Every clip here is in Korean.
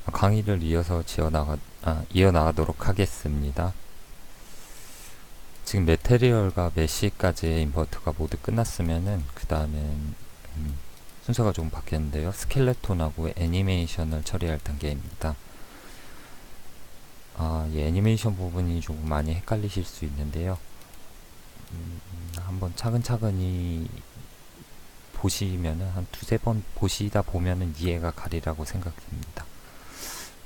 강의를 이어나가도록 하겠습니다. 지금 메테리얼과 메시까지의 인버터가 모두 끝났으면은 그 다음엔 순서가 조금 바뀌었는데요. 스켈레톤하고 애니메이션을 처리할 단계입니다. 이 애니메이션 부분이 조금 많이 헷갈리실 수 있는데요. 한번 차근차근히 보시면은 한 두세 번 보시다 보면은 이해가 가리라고 생각됩니다.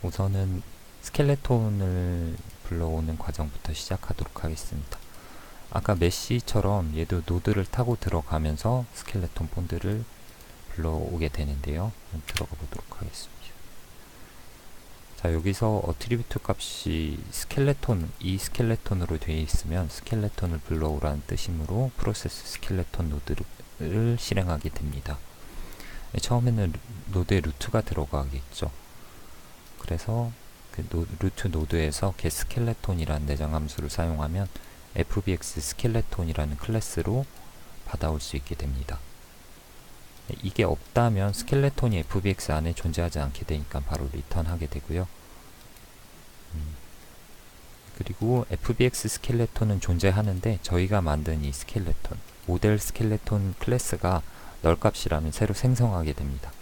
우선은 스켈레톤을 불러오는 과정부터 시작하도록 하겠습니다. 아까 메시처럼 얘도 노드를 타고 들어가면서 스켈레톤 본드를 불러오게 되는데요. 들어가 보도록 하겠습니다. 자, 여기서 어트리뷰트 값이 이 스켈레톤으로 되어 있으면 스켈레톤을 불러오라는 뜻이므로 프로세스 스켈레톤 노드를 실행하게 됩니다. 처음에는 노드에 루트가 들어가겠죠. 그래서 그 루트 노드에서 getSkeleton이라는 내장 함수를 사용하면 fbx 스켈레톤이라는 클래스로 받아올 수 있게 됩니다. 이게 없다면 스켈레톤이 fbx 안에 존재하지 않게 되니까 바로 리턴하게 되고요. 그리고 fbx 스켈레톤은 존재하는데 저희가 만든 이 스켈레톤, 모델 스켈레톤 클래스가 널 값이라면 새로 생성하게 됩니다.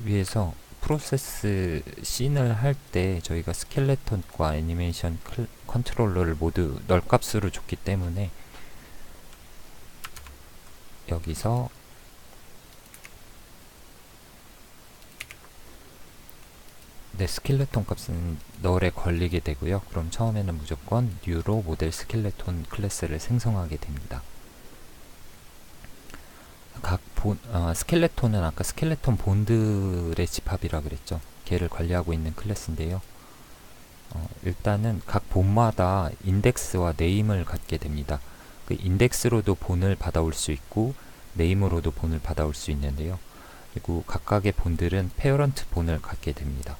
위에서 프로세스 씬을 할 때 저희가 스켈레톤과 애니메이션 컨트롤러를 모두 널 값으로 줬기 때문에 여기서 스켈레톤 값은 널에 걸리게 되고요. 그럼 처음에는 무조건 new로 모델 스켈레톤 클래스를 생성하게 됩니다. 스켈레톤은 아까 스켈레톤 본드의 집합이라 그랬죠. 걔를 관리하고 있는 클래스인데요. 일단은 각 본마다 인덱스와 네임을 갖게 됩니다. 그 인덱스로도 본을 받아올 수 있고 네임으로도 본을 받아올 수 있는데요. 그리고 각각의 본들은 페어런트 본을 갖게 됩니다.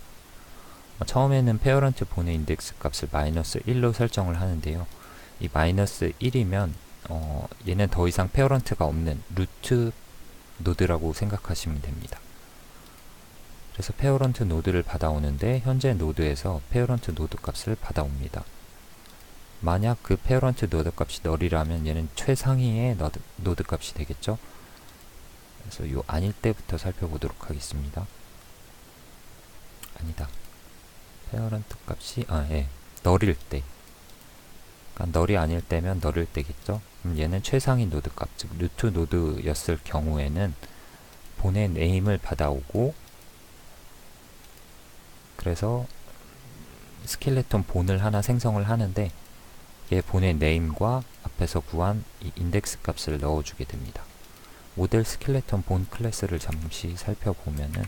처음에는 페어런트 본의 인덱스 값을 -1로 설정을 하는데요. 이 -1이면 얘는 더 이상 페어런트가 없는 루트 노드라고 생각하시면 됩니다. 그래서 페어런트 노드를 받아오는데 현재 노드에서 페어런트 노드 값을 받아옵니다. 만약 그 페어런트 노드 값이 널이라면 얘는 최상위의 노드 값이 되겠죠. 그래서 요 아닐 때부터 살펴보도록 하겠습니다. 아니다. 페어런트 값이 널일 때, 그러니까 널이 아닐 때면 널일 때겠죠. 얘는 최상위 노드 값, 즉 루트 노드였을 경우에는 본의 네임을 받아오고, 그래서 스켈레톤 본을 하나 생성을 하는데 얘 본의 네임과 앞에서 구한 이 인덱스 값을 넣어주게 됩니다. 모델 스켈레톤 본 클래스를 잠시 살펴보면은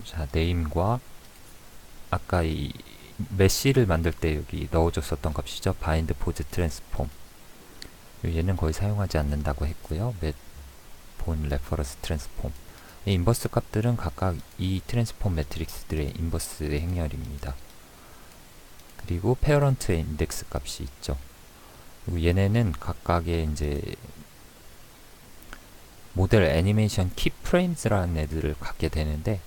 자, 네임과 아까 이 메시를 만들 때 여기 넣어줬었던 값이죠. 바인드 포즈 트랜스폼. 얘는 거의 사용하지 않는다고 했고요. 본 레퍼런스 트랜스폼. 이 인버스 값들은 각각 이 트랜스폼 매트릭스들의 인버스의 행렬입니다. 그리고 페어런트의 인덱스 값이 있죠. 그리고 얘네는 각각의 이제 모델 애니메이션 키프레임즈라는 애들을 갖게 되는데,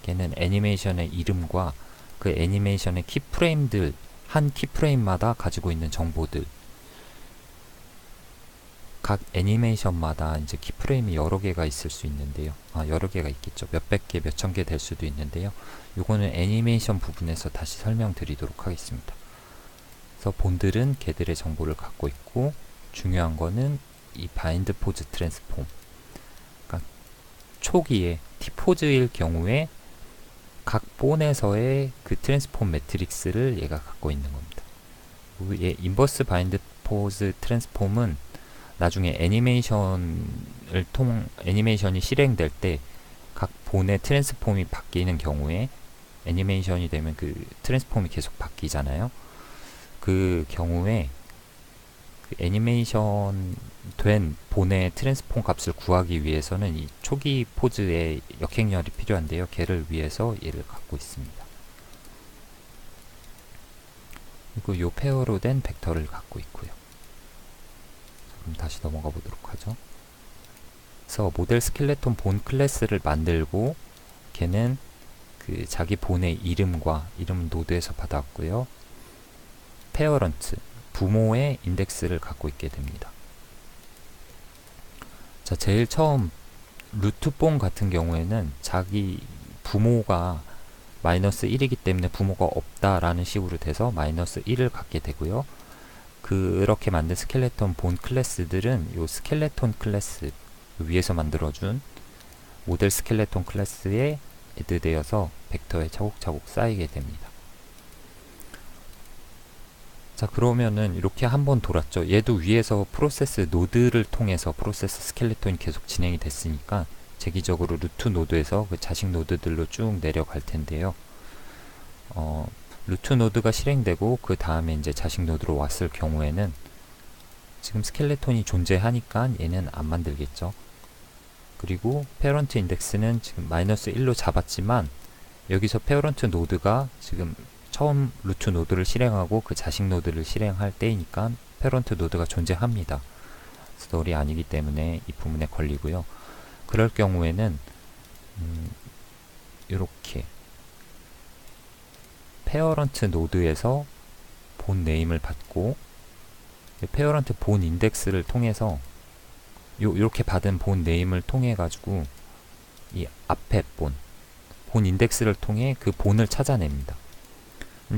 걔는 애니메이션의 이름과 그 애니메이션의 키프레임들, 한 키프레임마다 가지고 있는 정보들, 각 애니메이션마다 이제 키프레임이 여러 개가 있을 수 있는데요. 여러 개가 있겠죠. 몇백 개, 몇천 개 될 수도 있는데요. 요거는 애니메이션 부분에서 다시 설명드리도록 하겠습니다. 그래서 본들은 걔들의 정보를 갖고 있고, 중요한 거는 이 바인드 포즈 트랜스폼. 그러니까 초기에 T포즈일 경우에 각 본에서의 그 트랜스폼 매트릭스를 얘가 갖고 있는 겁니다. 얘 인버스 바인드 포즈 트랜스폼은 나중에 애니메이션이 실행될 때 각 본의 트랜스폼이 바뀌는 경우에, 애니메이션이 되면 그 트랜스폼이 계속 바뀌잖아요. 그 경우에 그 애니메이션 된 본의 트랜스폼 값을 구하기 위해서는 이 초기 포즈의 역행렬이 필요한데요. 걔를 위해서 얘를 갖고 있습니다. 그리고 요 페어로 된 벡터를 갖고 있고요. 그럼 다시 넘어가 보도록 하죠. 그래서 모델 스켈레톤 본 클래스를 만들고 걔는 그 자기 본의 이름과 이름 노드에서 받았고요. 페어런트, 부모의 인덱스를 갖고 있게 됩니다. 자, 제일 처음 루트본 같은 경우에는 자기 부모가 마이너스 1이기 때문에 부모가 없다라는 식으로 돼서 마이너스 1을 갖게 되고요. 그렇게 만든 스켈레톤 본 클래스들은 요 스켈레톤 클래스 위에서 만들어준 모델 스켈레톤 클래스에 애드되어서 벡터에 차곡차곡 쌓이게 됩니다. 자, 그러면은 이렇게 한번 돌았죠. 얘도 위에서 프로세스 노드를 통해서 프로세스 스켈레톤이 계속 진행이 됐으니까 재기적으로 루트 노드에서 그 자식 노드들로 쭉 내려갈 텐데요. 루트 노드가 실행되고 그 다음에 이제 자식 노드로 왔을 경우에는 지금 스켈레톤이 존재하니까 얘는 안 만들겠죠. 그리고 페어런트 인덱스는 지금 마이너스 1로 잡았지만 여기서 페어런트 노드가 지금 처음 루트 노드를 실행하고 그 자식 노드를 실행할 때이니까 페어런트 노드가 존재합니다. 스토리 아니기 때문에 이 부분에 걸리고요. 그럴 경우에는 이렇게 페어런트 노드에서 본 네임을 받고 페어런트 본 인덱스를 통해서 요렇게 받은 본 네임을 통해 가지고 이 앞에 본 인덱스를 통해 그 본을 찾아냅니다.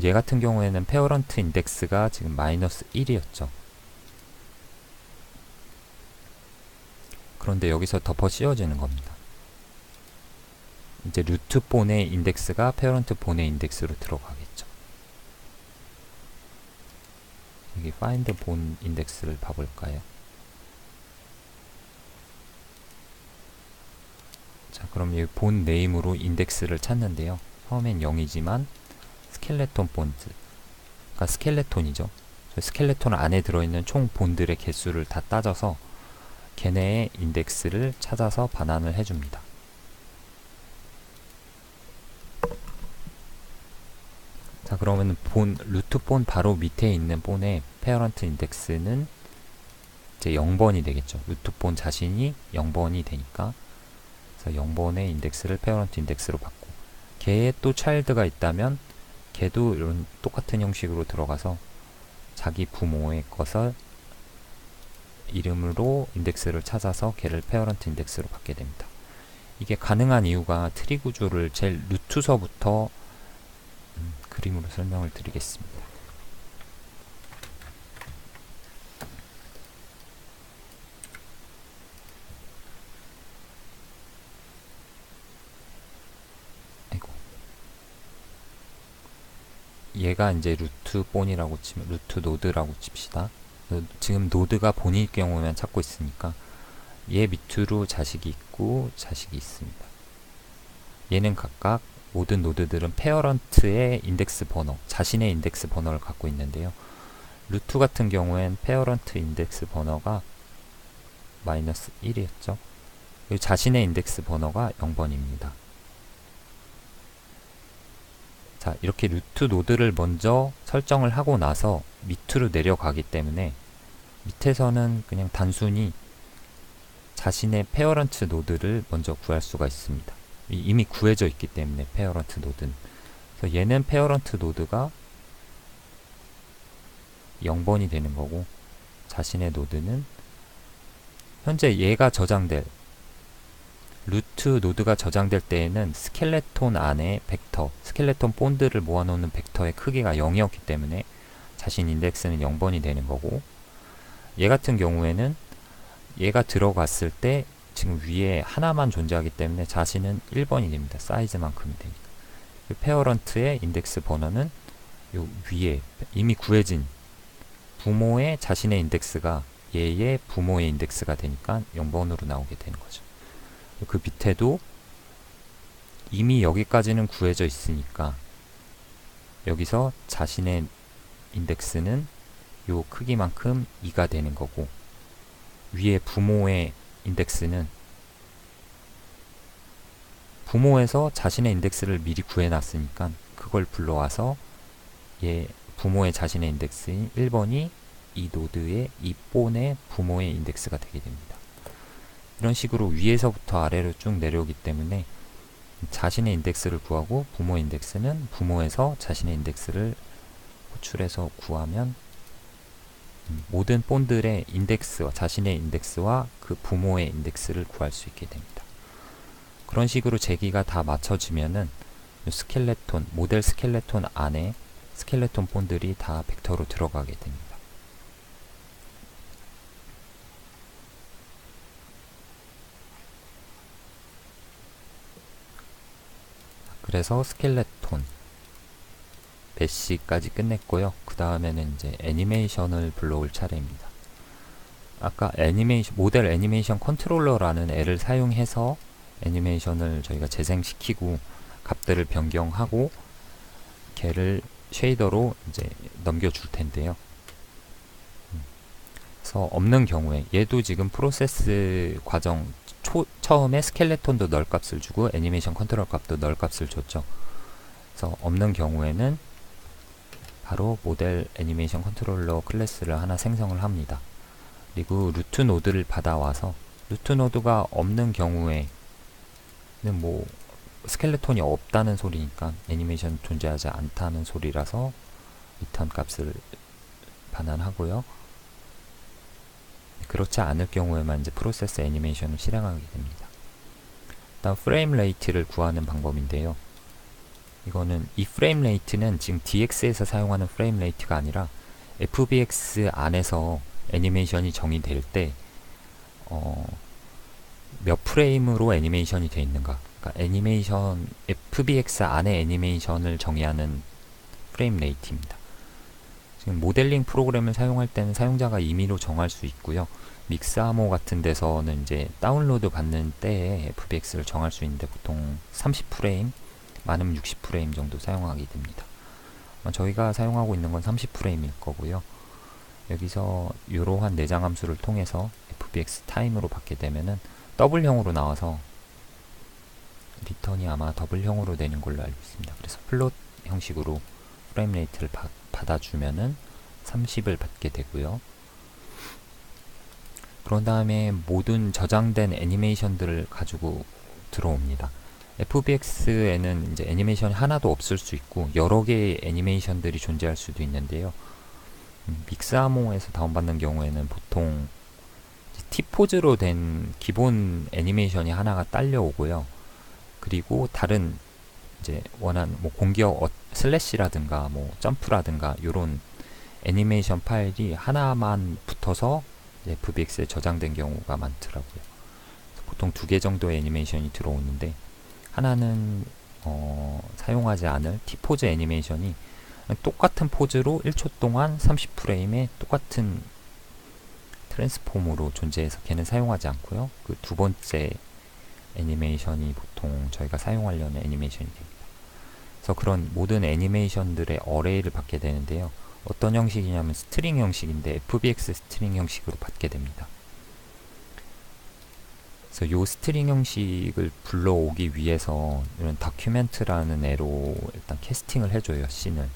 얘 같은 경우에는 페어런트 인덱스가 지금 마이너스 1이었죠. 그런데 여기서 덮어 씌워지는 겁니다. 이제 루트 본의 인덱스가 페어런트 본의 인덱스로 들어가겠죠. 여기 find 본 인덱스를 봐볼까요? 자, 그럼 이 본 네임으로 인덱스를 찾는데요. 처음엔 0이지만 스켈레톤 본드, 그러니까 스켈레톤이죠. 스켈레톤 안에 들어있는 총 본들의 개수를 다 따져서 걔네의 인덱스를 찾아서 반환을 해줍니다. 자, 그러면 루트 본 바로 밑에 있는 본의 페어런트 인덱스는 이제 0번이 되겠죠. 루트 본 자신이 0번이 되니까. 그래서 0번의 인덱스를 페어런트 인덱스로 받고, 걔의 또 차일드가 있다면 걔도 이런 똑같은 형식으로 들어가서 자기 부모의 것을 이름으로 인덱스를 찾아서 걔를 페어런트 인덱스로 받게 됩니다. 이게 가능한 이유가 트리 구조를 제일 루트서부터 그림으로 설명을 드리겠습니다. 아이고. 얘가 이제 루트 본이라고 치면 루트 노드라고 칩시다. 지금 노드가 본일 경우만 찾고 있으니까 얘 밑으로 자식이 있고 자식이 있습니다. 얘는 각각 모든 노드들은 페어런트의 인덱스 번호, 자신의 인덱스 번호를 갖고 있는데요. 루트 같은 경우엔 페어런트 인덱스 번호가 마이너스 1이었죠. 그리고 자신의 인덱스 번호가 0번입니다. 자, 이렇게 루트 노드를 먼저 설정을 하고 나서 밑으로 내려가기 때문에 밑에서는 그냥 단순히 자신의 페어런트 노드를 먼저 구할 수가 있습니다. 이미 구해져 있기 때문에 페어런트 노드는. 그래서 얘는 페어런트 노드가 0번이 되는 거고, 자신의 노드는 현재 얘가 저장될 루트 노드가 저장될 때에는 스켈레톤 안에 벡터, 스켈레톤 본드를 모아놓는 벡터의 크기가 0이었기 때문에 자신 인덱스는 0번이 되는 거고, 얘 같은 경우에는 얘가 들어갔을 때 지금 위에 하나만 존재하기 때문에 자신은 1번이 됩니다. 사이즈만큼이 되니까. 페어런트의 인덱스 번호는 요 위에 이미 구해진 부모의 자신의 인덱스가 얘의 부모의 인덱스가 되니까 0번으로 나오게 되는 거죠. 그 밑에도 이미 여기까지는 구해져 있으니까 여기서 자신의 인덱스는 요 크기만큼 2가 되는 거고, 위에 부모의 인덱스는 부모에서 자신의 인덱스를 미리 구해놨으니까 그걸 불러와서 얘 부모의 자신의 인덱스인 1번이 이 노드의 이 본의 부모의 인덱스가 되게 됩니다. 이런 식으로 위에서부터 아래로 쭉 내려오기 때문에 자신의 인덱스를 구하고 부모 인덱스는 부모에서 자신의 인덱스를 호출해서 구하면 모든 본들의 인덱스와 자신의 인덱스와 그 부모의 인덱스를 구할 수 있게 됩니다. 그런 식으로 제기가 다 맞춰지면은 스켈레톤, 모델 스켈레톤 안에 스켈레톤 본들이 다 벡터로 들어가게 됩니다. 그래서 스켈레톤 배시까지 끝냈고요. 그 다음에는 이제 애니메이션을 불러올 차례입니다. 아까 모델 애니메이션 컨트롤러라는 애를 사용해서 애니메이션을 저희가 재생시키고 값들을 변경하고 걔를 쉐이더로 이제 넘겨줄 텐데요. 그래서 없는 경우에 얘도 지금 프로세스 과정 처음에 스켈레톤도 널 값을 주고 애니메이션 컨트롤 값도 널 값을 줬죠. 그래서 없는 경우에는 바로 모델 애니메이션 컨트롤러 클래스를 하나 생성을 합니다. 그리고 루트 노드를 받아와서 루트 노드가 없는 경우에는 뭐 스켈레톤이 없다는 소리니까 애니메이션 존재하지 않다는 소리라서 리턴 값을 반환하고요. 그렇지 않을 경우에만 이제 프로세스 애니메이션을 실행하게 됩니다. 다음 프레임 레이트를 구하는 방법인데요. 이거는 이 프레임 레이트는 지금 DX에서 사용하는 프레임 레이트가 아니라 FBX 안에서 애니메이션이 정의될 때 몇 프레임으로 애니메이션이 되어 있는가, 그러니까 애니메이션 FBX 안에 애니메이션을 정의하는 프레임 레이트입니다. 지금 모델링 프로그램을 사용할 때는 사용자가 임의로 정할 수 있고요. 믹스아모 같은 데서는 이제 다운로드 받는 때에 FBX를 정할 수 있는데 보통 30프레임, 많으면 60프레임 정도 사용하게 됩니다. 저희가 사용하고 있는 건 30프레임일 거고요. 여기서 이러한 내장 함수를 통해서 FBX 타임으로 받게 되면은 더블형으로 나와서 리턴이 아마 더블형으로 되는 걸로 알고 있습니다. 그래서 플롯 형식으로 프레임 레이트를 받아주면은 30을 받게 되고요. 그런 다음에 모든 저장된 애니메이션들을 가지고 들어옵니다. FBX에는 이제 애니메이션이 하나도 없을 수 있고 여러 개의 애니메이션들이 존재할 수도 있는데요. 믹스아모에서 다운받는 경우에는 보통 T포즈로 된 기본 애니메이션이 하나가 딸려오고요. 그리고 다른 이제 원하는 뭐 공격 슬래시라든가 뭐 점프라든가 요런 애니메이션 파일이 하나만 붙어서 FBX에 저장된 경우가 많더라고요. 보통 2개 정도의 애니메이션이 들어오는데 하나는 사용하지 않을 T포즈 애니메이션이 똑같은 포즈로 1초 동안 30프레임의 똑같은 트랜스폼으로 존재해서 걔는 사용하지 않고요. 그 두 번째 애니메이션이 보통 저희가 사용하려는 애니메이션이 됩니다. 그래서 그런 모든 애니메이션들의 어레이를 받게 되는데요. 어떤 형식이냐면 스트링 형식인데 FBX 스트링 형식으로 받게 됩니다. 그래서 이 스트링 형식을 불러오기 위해서 이런 다큐멘트라는 애로 일단 캐스팅을 해줘요. 씬을.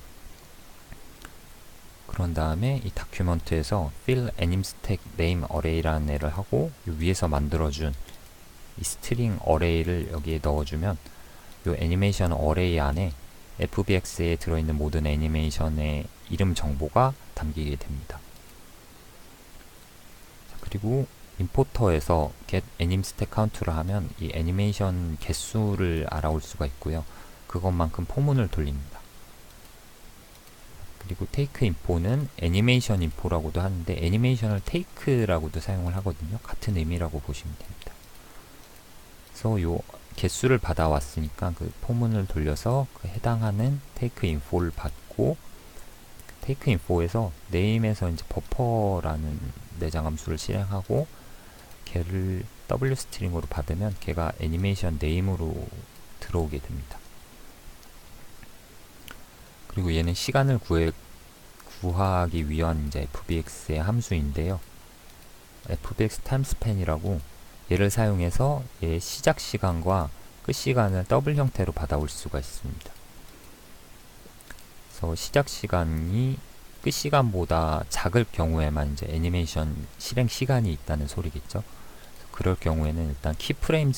그런 다음에 이 다큐멘트에서 fill animstack name array라는 애를 하고 위에서 만들어준 이 스트링 어레이를 여기에 넣어주면 이 애니메이션 어레이 안에 FBX에 들어있는 모든 애니메이션의 이름 정보가 담기게 됩니다. 그리고 임포터에서 get animstack count를 하면 이 애니메이션 개수를 알아올 수가 있고요. 그것만큼 포문을 돌립니다. 그리고 take info는 애니메이션 info라고도 하는데 애니메이션을 take라고도 사용을 하거든요. 같은 의미라고 보시면 됩니다. 그래서 요 개수를 받아왔으니까 그 포문을 돌려서 그 해당하는 take info를 받고 take info에서 name에서 이제 buffer라는 내장 함수를 실행하고 걔를 w 스트링으로 받으면 걔가 애니메이션 name으로 들어오게 됩니다. 그리고 얘는 시간을 구하기 위한 이제 FBX의 함수인데요. FBX timespan이라고 얘를 사용해서 얘의 시작 시간과 끝 시간을 더블 형태로 받아올 수가 있습니다. 그래서 시작 시간이 끝 시간보다 작을 경우에만 이제 애니메이션 실행 시간이 있다는 소리겠죠. 그럴 경우에는 일단 키프레임이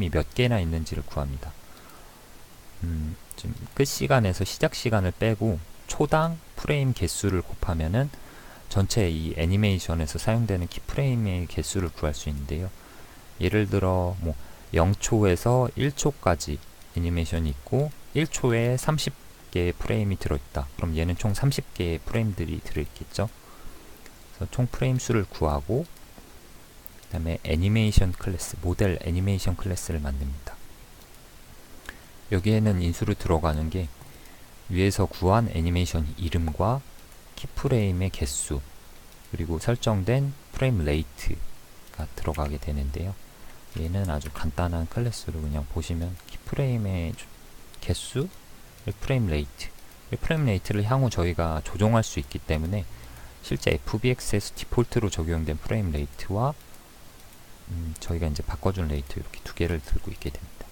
몇 개나 있는지를 구합니다. 지금 끝 시간에서 시작 시간을 빼고 초당 프레임 개수를 곱하면은 전체 이 애니메이션에서 사용되는 키프레임의 개수를 구할 수 있는데요. 예를 들어 뭐 0초에서 1초까지 애니메이션이 있고 1초에 30개의 프레임이 들어있다. 그럼 얘는 총 30개의 프레임들이 들어있겠죠. 그래서 총 프레임 수를 구하고 그 다음에 애니메이션 클래스, 모델 애니메이션 클래스를 만듭니다. 여기에는 인수로 들어가는 게 위에서 구한 애니메이션 이름과 키프레임의 개수 그리고 설정된 프레임 레이트가 들어가게 되는데요. 얘는 아주 간단한 클래스로 그냥 보시면 키프레임의 개수, 프레임 레이트를 향후 저희가 조정할 수 있기 때문에 실제 FBX에서 디폴트로 적용된 프레임 레이트와 저희가 이제 바꿔준 레이트 이렇게 두 개를 들고 있게 됩니다.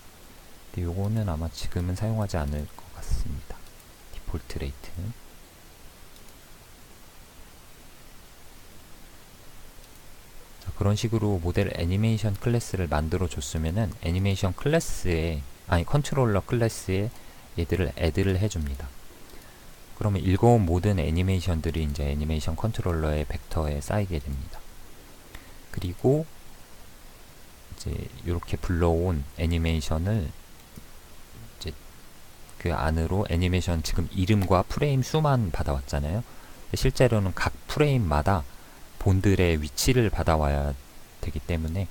근데 요거는 아마 지금은 사용하지 않을 것 같습니다. 디폴트 레이트는. 자, 그런 식으로 모델 애니메이션 클래스를 만들어 줬으면은 애니메이션 클래스에 컨트롤러 클래스에 얘들을 애드를 해줍니다. 그러면 읽어온 모든 애니메이션들이 이제 애니메이션 컨트롤러의 벡터에 쌓이게 됩니다. 그리고 이제 이렇게 불러온 애니메이션을 이제 그 안으로 애니메이션 지금 이름과 프레임 수만 받아왔잖아요. 실제로는 각 프레임마다 본들의 위치를 받아와야 되기 때문에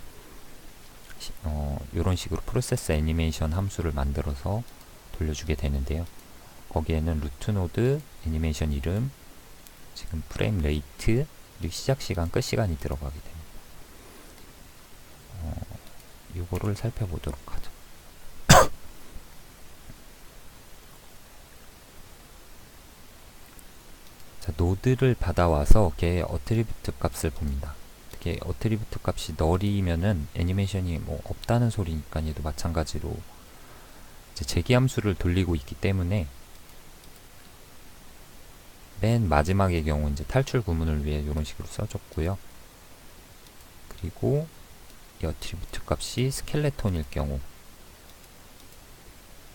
이런 식으로 프로세스 애니메이션 함수를 만들어서 돌려주게 되는데요. 거기에는 루트 노드, 애니메이션 이름, 지금 프레임 레이트, 그리고 시작 시간, 끝 시간이 들어가게 됩니다. 이거를 살펴보도록 하죠. 자, 노드를 받아와서 걔의 어트리뷰트 값을 봅니다. 특히 어트리뷰트 값이 널이면은 애니메이션이 뭐 없다는 소리니까 얘도 마찬가지로 이제 제기함수를 돌리고 있기 때문에 맨 마지막의 경우 이제 탈출 구문을 위해 이런 식으로 써줬고요. 그리고 이 어트리뷰트 값이 스켈레톤일 경우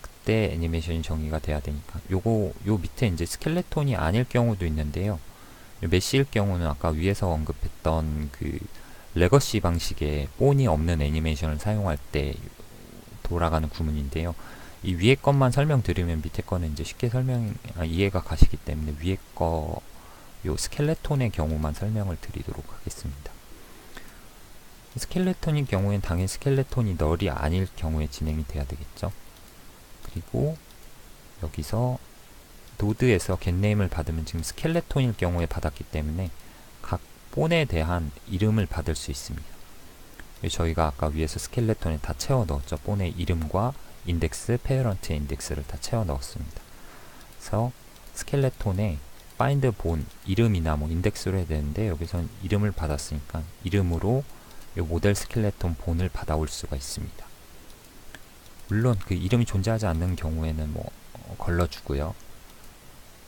그때 애니메이션이 정의가 돼야 되니까 요 밑에 이제 스켈레톤이 아닐 경우도 있는데요. 메시일 경우는 아까 위에서 언급했던 그 레거시 방식의 본이 없는 애니메이션을 사용할 때 돌아가는 구문인데요. 이 위에 것만 설명드리면 밑에 거는 이제 쉽게 이해가 가시기 때문에 위에 거 요 스켈레톤의 경우만 설명을 드리도록 하겠습니다. 스켈레톤인 경우엔 당연히 스켈레톤이 널이 아닐 경우에 진행이 돼야 되겠죠. 그리고 여기서 노드에서 getName을 받으면 지금 스켈레톤일 경우에 받았기 때문에 각 본에 대한 이름을 받을 수 있습니다. 저희가 아까 위에서 스켈레톤에 다 채워 넣었죠. 본의 이름과 인덱스, 페어런트 인덱스를 다 채워 넣었습니다. 그래서 스켈레톤에 find 본, 이름이나 뭐 인덱스로 해야 되는데 여기선 이름을 받았으니까 이름으로 이 모델 스켈레톤 본을 받아올 수가 있습니다. 물론 그 이름이 존재하지 않는 경우에는 뭐 걸러주고요.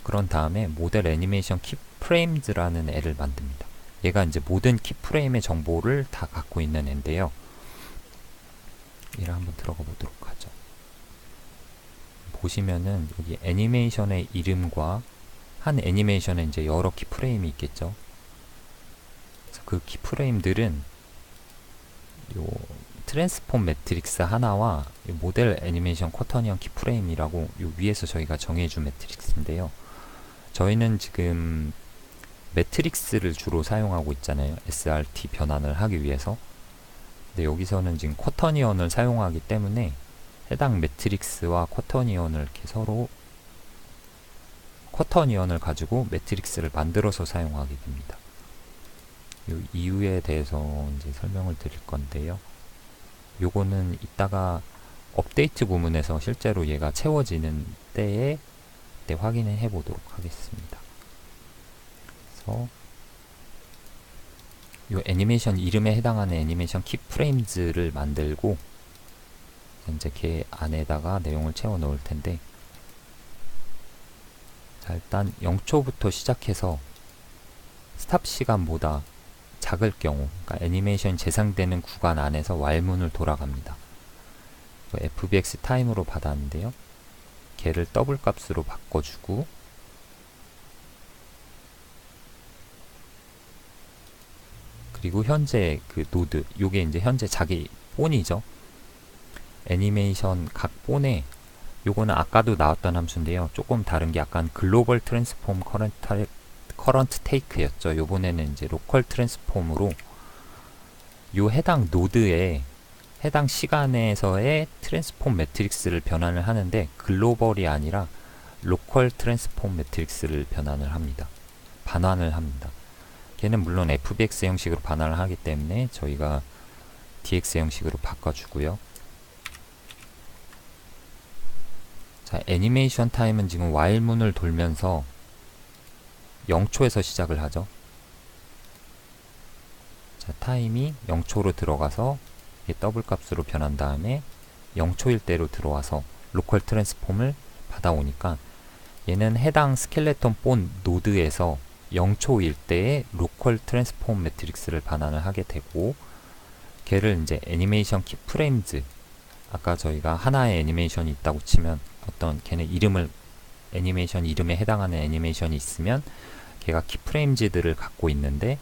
그런 다음에 모델 애니메이션 키프레임즈라는 애를 만듭니다. 얘가 이제 모든 키프레임의 정보를 다 갖고 있는 애인데요. 얘를 한번 들어가 보도록 하죠. 보시면은 여기 애니메이션의 이름과 한 애니메이션에 이제 여러 키프레임이 있겠죠. 그래서 그 키프레임들은 요 트랜스폼 매트릭스 하나와 모델 애니메이션 쿼터니언 키프레임이라고 요 위에서 저희가 정해준 매트릭스인데요. 저희는 지금 매트릭스를 주로 사용하고 있잖아요. SRT 변환을 하기 위해서. 근데 여기서는 지금 쿼터니언을 사용하기 때문에 해당 매트릭스와 쿼터니언을 이렇게 서로 쿼터니언을 가지고 매트릭스를 만들어서 사용하게 됩니다. 이 이유에 대해서 이제 설명을 드릴 건데요. 요거는 이따가 업데이트 부문에서 실제로 얘가 채워지는 때에 그때 확인을 해 보도록 하겠습니다. 그래서 요 애니메이션 이름에 해당하는 애니메이션 키프레임즈를 만들고 이제 걔 안에다가 내용을 채워 넣을 텐데 자, 일단 0초부터 시작해서 스탑 시간보다 작을 경우, 그러니까 애니메이션이 재생되는 구간 안에서 while문을 돌아갑니다. fbx 타임으로 받았는데요. 걔를 더블 값으로 바꿔주고, 그리고 현재 그 노드, 요게 이제 현재 자기 본이죠. 애니메이션 각 본에, 요거는 아까도 나왔던 함수인데요. 조금 다른 게 약간 글로벌 트랜스폼 커런트 테이크였죠. 요번에는 이제 로컬 트랜스폼으로 요 해당 노드에 해당 시간에서의 트랜스폼 매트릭스를 변환을 하는데, 글로벌이 아니라 로컬 트랜스폼 매트릭스를 변환을 합니다. 반환을 합니다. 걔는 물론 fbx 형식으로 반환을 하기 때문에 저희가 dx 형식으로 바꿔주고요. 자, 애니메이션 타임은 지금 while문을 돌면서 0초에서 시작을 하죠. 자, 타임이 0초로 들어가서 더블 값으로 변한 다음에 0초일 대로 들어와서 로컬 트랜스폼을 받아오니까 얘는 해당 스켈레톤 본 노드에서 0초일 때의 로컬 트랜스폼 매트릭스를 반환을 하게 되고, 걔를 이제 애니메이션 키프레임즈, 아까 저희가 하나의 애니메이션이 있다고 치면 어떤 걔는 이름을, 애니메이션 이름에 해당하는 애니메이션이 있으면 걔가 키프레임즈들을 갖고 있는데,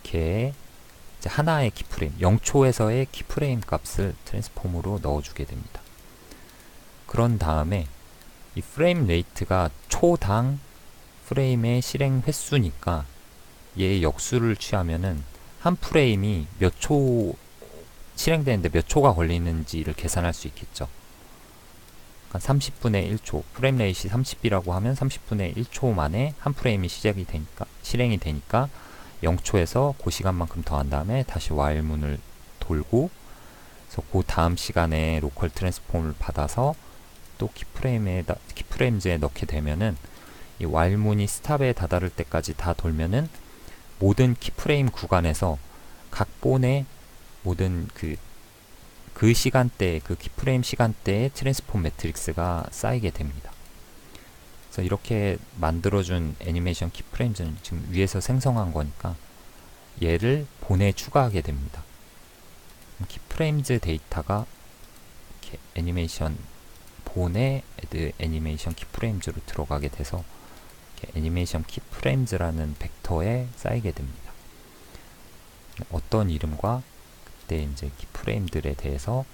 걔의 이제 하나의 키프레임, 0초에서의 키프레임 값을 트랜스폼으로 넣어주게 됩니다. 그런 다음에 이 프레임 레이트가 초당 프레임의 실행 횟수니까 얘의 역수를 취하면은 한 프레임이 몇 초 실행되는데 몇 초가 걸리는지를 계산할 수 있겠죠. 그러니까 30분의 1초, 프레임 레이트이 30이라고 하면 30분의 1초 만에 한 프레임이 실행이 되니까 0초에서 그 시간만큼 더한 다음에 다시 while문을 돌고, 그래서 그 다음 시간에 로컬 트랜스폼을 받아서 또 키프레임즈에 넣게 되면은 이 while문이 스탑에 다다를 때까지 다 돌면은 모든 키프레임 구간에서 각 본의 모든 그 시간대, 그 키프레임 시간대의 트랜스폼 매트릭스가 쌓이게 됩니다. 그래서 이렇게 만들어준 애니메이션 키프레임즈는 지금 위에서 생성한 거니까 얘를 본에 추가하게 됩니다. 키프레임즈 데이터가 이렇게 애니메이션 본에 애니메이션 키프레임즈로 들어가게 돼서 애니메이션 키프레임즈라는 벡터에 쌓이게 됩니다. 어떤 이름과 그때 이제 키프레임들에 대해서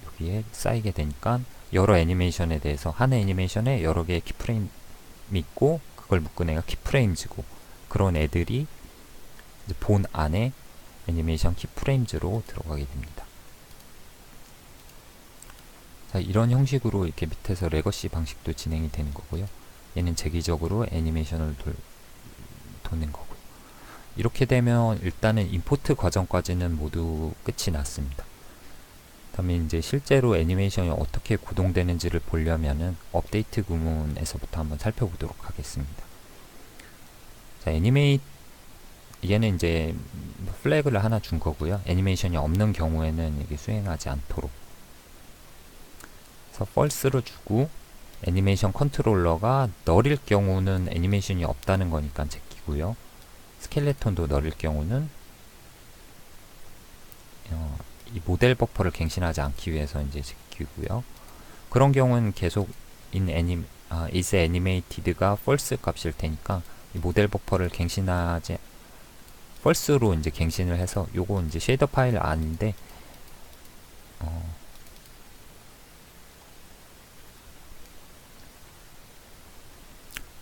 여기에 쌓이게 되니까 여러 애니메이션에 대해서 한 애니메이션에 여러 개의 키프레임이 있고 그걸 묶은 애가 키프레임즈고, 그런 애들이 이제 본 안에 애니메이션 키프레임즈로 들어가게 됩니다. 자, 이런 형식으로 이렇게 밑에서 레거시 방식도 진행이 되는 거고요. 얘는 재기적으로 애니메이션을 도는 거고요. 이렇게 되면 일단은 임포트 과정까지는 모두 끝이 났습니다. 다음에 이제 실제로 애니메이션이 어떻게 구동되는지를 보려면은 업데이트 구문에서부터 한번 살펴보도록 하겠습니다. 자, 얘는 이제 플래그를 하나 준 거고요. 애니메이션이 없는 경우에는 이게 수행하지 않도록. 그래서 false를 주고, 애니메이션 컨트롤러가 널일 경우는 애니메이션이 없다는 거니까 제끼고요. 스켈레톤도 널일 경우는 이 모델 버퍼를 갱신하지 않기 위해서 이제 제끼고요. 그런 경우는 계속 is animated가 false 값일 테니까 이 모델 버퍼를 갱신하지 false로 이제 갱신을 해서, 요거 이제 쉐이더 파일 아닌데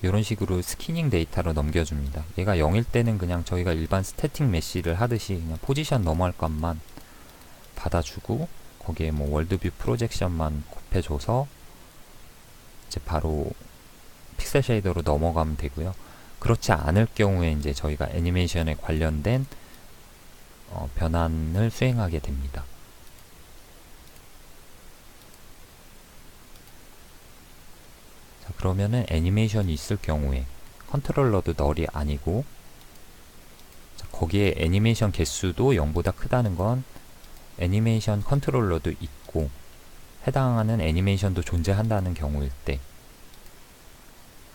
이런 식으로 스키닝 데이터로 넘겨줍니다. 얘가 0일 때는 그냥 저희가 일반 스태틱 메시를 하듯이 그냥 포지션 넘어갈 값만 받아주고, 거기에 뭐 월드뷰 프로젝션만 곱해줘서 이제 바로 픽셀 쉐이더로 넘어가면 되고요. 그렇지 않을 경우에 이제 저희가 애니메이션에 관련된 변환을 수행하게 됩니다. 자, 그러면은 애니메이션이 있을 경우에 컨트롤러도 널이 아니고, 자, 거기에 애니메이션 개수도 0보다 크다는 건 애니메이션 컨트롤러도 있고 해당하는 애니메이션도 존재한다는 경우일 때,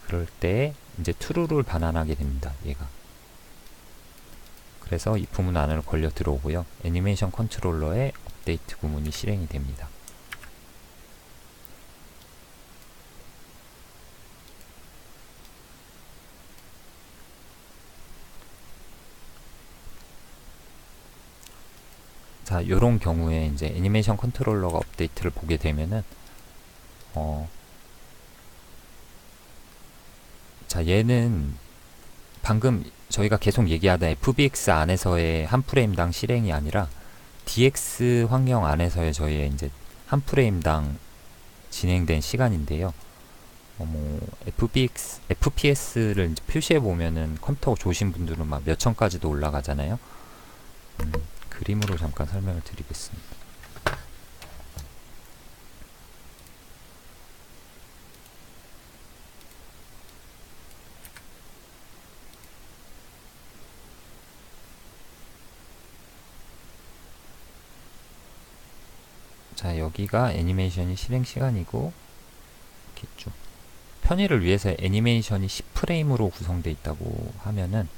그럴 때 이제 true를 반환하게 됩니다. 얘가. 그래서 if 문 안으로 걸려 들어오고요. 애니메이션 컨트롤러의 업데이트 구문이 실행이 됩니다. 자, 요런 경우에 이제 애니메이션 컨트롤러가 업데이트를 보게 되면은 자, 얘는 방금 저희가 계속 얘기하던 FBX 안에서의 한 프레임당 실행이 아니라 DX 환경 안에서의 저희의 이제 한 프레임당 진행된 시간인데요. FPS를 이제 표시해 보면은 컴퓨터 좋으신 분들은 막 몇 천까지도 올라가잖아요. 그림으로 잠깐 설명을 드리겠습니다. 자, 여기가 애니메이션이 실행 시간이고, 이렇게 쭉 편의를 위해서 애니메이션이 10프레임으로 구성되어 있다고 하면은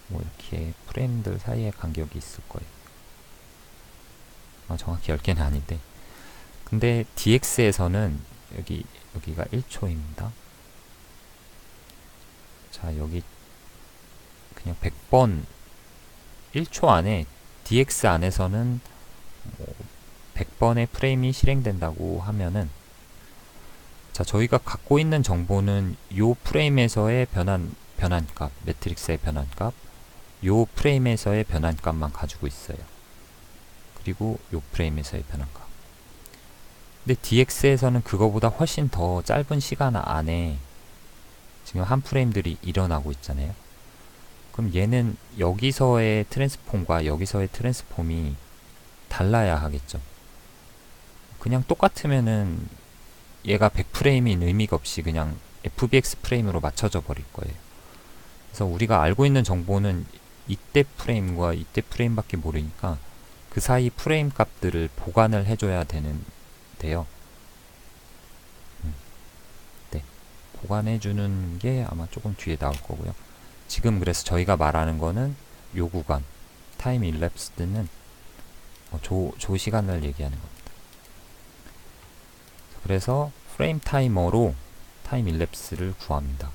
뭐 이렇게 프레임들 사이에 간격이 있을 거예요. 정확히 10개는 아닌데, 근데 DX에서는 여기가 1초입니다. 자, 여기 그냥 100번 1초 안에 DX 안에서는 100번의 프레임이 실행된다고 하면은, 자, 저희가 갖고 있는 정보는 요 프레임에서의 변환값, 매트릭스의 변환값, 요 프레임에서의 변환값만 가지고 있어요. 그리고 요 프레임에서의 변환값. 근데 DX에서는 그거보다 훨씬 더 짧은 시간 안에 지금 한 프레임들이 일어나고 있잖아요. 그럼 얘는 여기서의 트랜스폼과 여기서의 트랜스폼이 달라야 하겠죠. 그냥 똑같으면은 얘가 100프레임인 의미가 없이 그냥 FBX 프레임으로 맞춰져 버릴 거예요. 그래서 우리가 알고 있는 정보는 이때 프레임과 이때 프레임밖에 모르니까 그 사이 프레임 값들을 보관을 해줘야 되는데요. 네, 보관해주는 게 아마 조금 뒤에 나올 거고요. 지금 그래서 저희가 말하는 거는 요 구간 타임 일랩스드는 조 시간을 얘기하는 겁니다. 그래서 프레임 타이머로 타임 일랩스를 구합니다.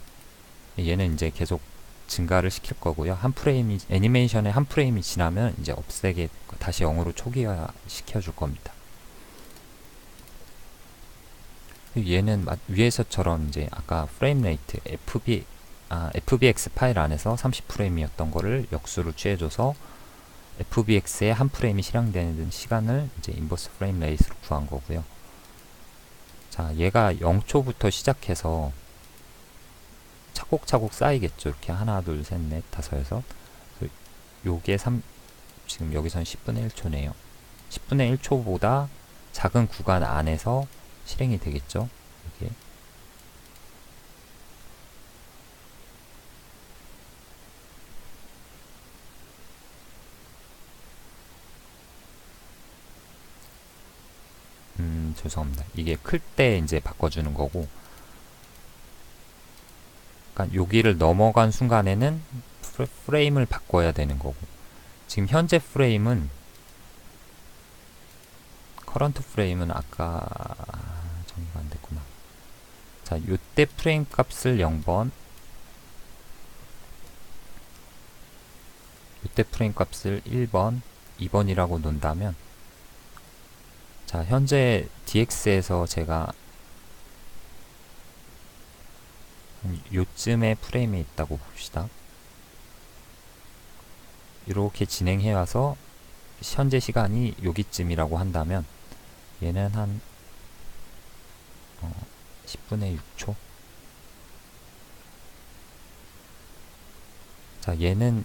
얘는 이제 계속 증가를 시킬 거고요. 애니메이션의 한 프레임이 지나면 이제 없애게 다시 0으로 초기화 시켜줄 겁니다. 얘는 위에서처럼 이제 아까 프레임 레이트 FBX 파일 안에서 30프레임이었던 거를 역수로 취해줘서 FBX의 한 프레임이 실행되는 시간을 이제 인버스 프레임 레이트로 구한 거고요. 자, 얘가 0초부터 시작해서 차곡차곡 쌓이겠죠. 이렇게 하나, 둘, 셋, 넷, 다섯, 여섯. 요게 지금 여기선 10분의 1초네요. 10분의 1초보다 작은 구간 안에서 실행이 되겠죠. 이게. 죄송합니다. 이게 클 때 이제 바꿔주는 거고, 그러니까 여기를 넘어간 순간에는 프레임을 바꿔야 되는 거고, 지금 현재 프레임은 커런트 프레임은 아까 정리가 안 됐구나. 자, 요때 프레임 값을 0번, 요때 프레임 값을 1번, 2번이라고 놓는다면, 자, 현재 DX에서 제가 요쯤에 프레임이 있다고 봅시다. 이렇게 진행해 와서 현재 시간이 여기쯤이라고 한다면 얘는 한 10분의 6초. 자, 얘는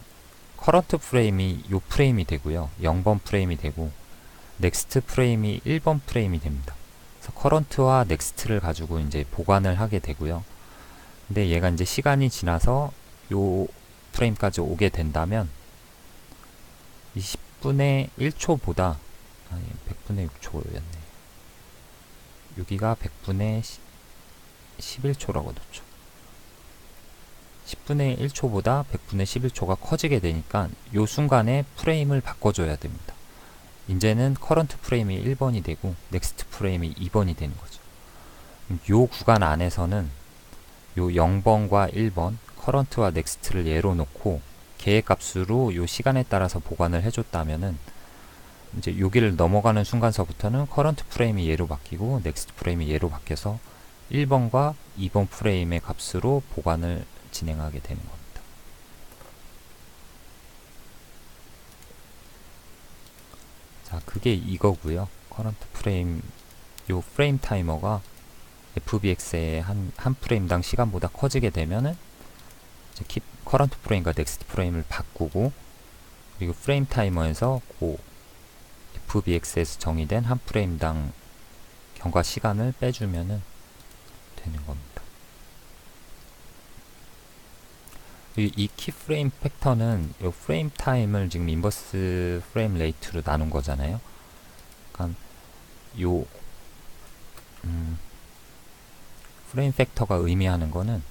커런트 프레임이 요 프레임이 되고요. 0번 프레임이 되고 넥스트 프레임이 1번 프레임이 됩니다. 그래서 커런트와 넥스트를 가지고 이제 보관을 하게 되고요. 근데 얘가 이제 시간이 지나서 요 프레임까지 오게 된다면 이 10분의 1초보다 100분의 6초였네. 여기가 100분의 11초라고 놓죠. 10분의 1초보다 100분의 11초가 커지게 되니까 요 순간에 프레임을 바꿔줘야 됩니다. 이제는 커런트 프레임이 1번이 되고 넥스트 프레임이 2번이 되는 거죠. 요 구간 안에서는 요 0번과 1번 커런트와 넥스트를 예로 놓고 계획값수로 요 시간에 따라서 보관을 해줬다면은 이제 여기를 넘어가는 순간서부터는 커런트 프레임이 예로 바뀌고 넥스트 프레임이 예로 바뀌어서 1번과 2번 프레임의 값으로 보관을 진행하게 되는 겁니다. 자, 그게 이거고요. 커런트 프레임, 요 프레임 타이머가 FBX의 한 프레임당 시간보다 커지게 되면은 이제 커런트 프레임과 넥스트 프레임을 바꾸고, 그리고 프레임 타이머에서 그 FBX에서 정의된 한 프레임당 경과 시간을 빼주면은 되는 겁니다. 이 키프레임 팩터는 이 프레임 타임을 지금 인버스 프레임 레이트로 나눈 거잖아요. 그러니까 요 프레임 팩터가 의미하는 거는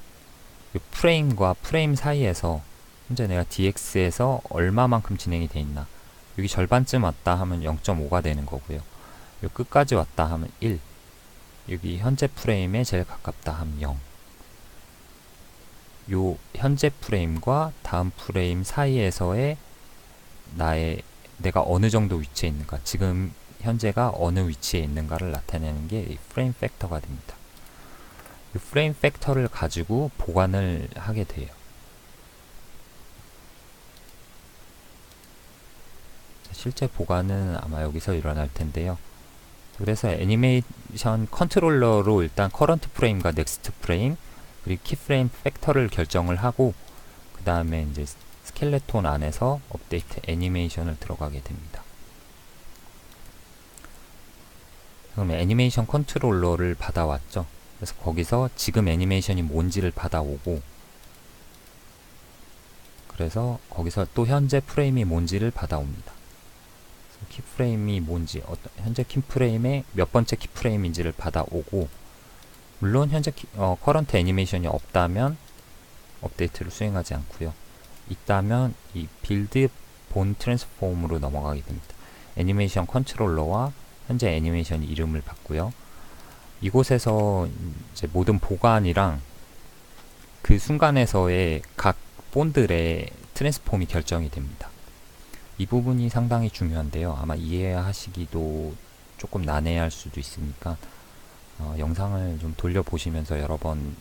요 프레임과 프레임 사이에서 현재 내가 DX에서 얼마만큼 진행이 돼 있나, 여기 절반쯤 왔다 하면 0.5가 되는 거고요. 요 끝까지 왔다 하면 1, 여기 현재 프레임에 제일 가깝다 하면 0. 요 현재 프레임과 다음 프레임 사이에서의 내가 어느 정도 위치에 있는가, 지금 현재가 어느 위치에 있는가를 나타내는 게 이 프레임 팩터가 됩니다. 이 프레임 팩터를 가지고 보관을 하게 돼요. 실제 보관은 아마 여기서 일어날 텐데요. 그래서 애니메이션 컨트롤러로 일단 커런트 프레임과 넥스트 프레임, 그리고 키프레임 팩터를 결정을 하고, 그 다음에 이제 스켈레톤 안에서 업데이트 애니메이션을 들어가게 됩니다. 그럼 애니메이션 컨트롤러를 받아왔죠. 그래서 거기서 지금 애니메이션이 뭔지를 받아오고, 그래서 거기서 또 현재 프레임이 뭔지를 받아옵니다. 키프레임이 뭔지, 현재 키프레임의 몇 번째 키프레임인지를 받아오고, 물론 현재 커런트 애니메이션이 없다면 업데이트를 수행하지 않고요. 있다면 이 빌드 본 트랜스폼으로 넘어가게 됩니다. 애니메이션 컨트롤러와 현재 애니메이션 이름을 받고요. 이곳에서 이제 모든 보관이랑 그 순간에서의 각 본들의 트랜스폼이 결정이 됩니다. 이 부분이 상당히 중요한데요. 아마 이해하시기도 조금 난해할 수도 있으니까 영상을 좀 돌려보시면서 여러 번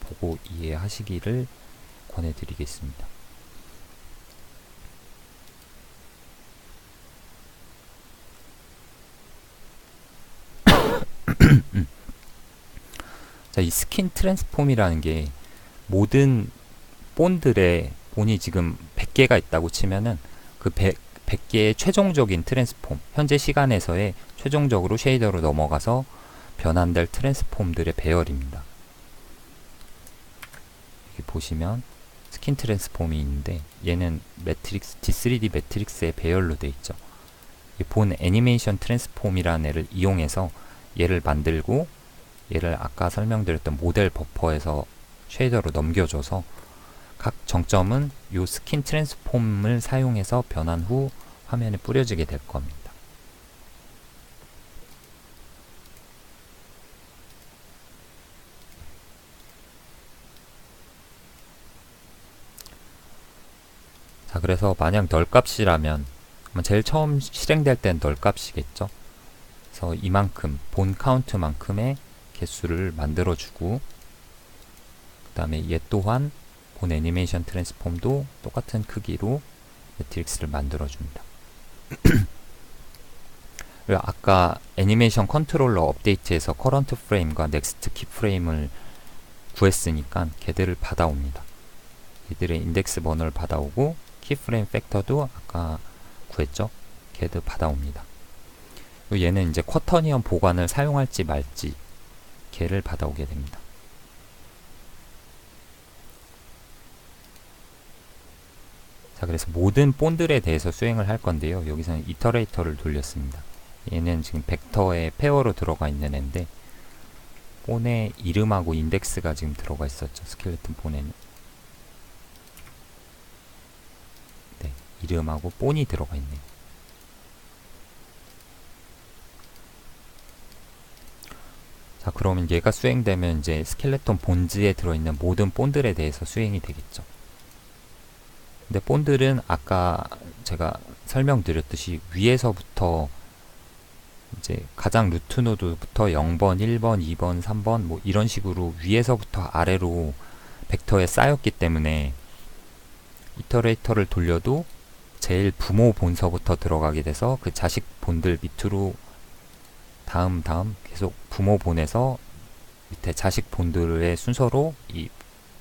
보고 이해하시기를 권해드리겠습니다. 자, 이 스킨 트랜스폼이라는 게 모든 본들의 본이 지금 100개가 있다고 치면은 그 100개의 최종적인 트랜스폼, 현재 시간에서의 최종적으로 쉐이더로 넘어가서 변환될 트랜스폼들의 배열입니다. 여기 보시면 스킨 트랜스폼이 있는데 얘는 매트릭스, D3D 매트릭스의 배열로 되어 있죠. 본 애니메이션 트랜스폼이라는 애를 이용해서 얘를 만들고, 얘를 아까 설명드렸던 모델 버퍼에서 쉐이더로 넘겨줘서 각 정점은 이 스킨 트랜스폼을 사용해서 변환 후 화면에 뿌려지게 될 겁니다. 자, 그래서 만약 널값이라면 제일 처음 실행될 땐 널값이겠죠. 그래서 이만큼 본 카운트만큼의 개수를 만들어주고, 그 다음에 얘 또한 본 애니메이션 트랜스폼도 똑같은 크기로 매트릭스를 만들어줍니다. 그리고 아까 애니메이션 컨트롤러 업데이트에서 커런트 프레임과 넥스트 키 프레임을 구했으니까 걔들을 받아옵니다. 얘들의 인덱스 번호를 받아오고, 키프레임 팩터도 아까 구했죠? 걔도 받아옵니다. 얘는 이제 쿼터니언 보관을 사용할지 말지 걔를 받아오게 됩니다. 자, 그래서 모든 본들에 대해서 수행을 할 건데요. 여기서는 이터레이터를 돌렸습니다. 얘는 지금 벡터의 페어로 들어가 있는 애인데, 본의 이름하고 인덱스가 지금 들어가 있었죠. 스켈레톤 본에는. 이름하고 본이 들어가 있네요. 자, 그러면 얘가 수행되면 이제 스켈레톤 본즈에 들어있는 모든 본들에 대해서 수행이 되겠죠. 근데 본들은 아까 제가 설명드렸듯이 위에서부터 이제 가장 루트 노드부터 0번, 1번, 2번, 3번 뭐 이런 식으로 위에서부터 아래로 벡터에 쌓였기 때문에 이터레이터를 돌려도 제일 부모 본서부터 들어가게 돼서 그 자식 본들 밑으로 다음 계속 부모 본에서 밑에 자식 본들의 순서로 이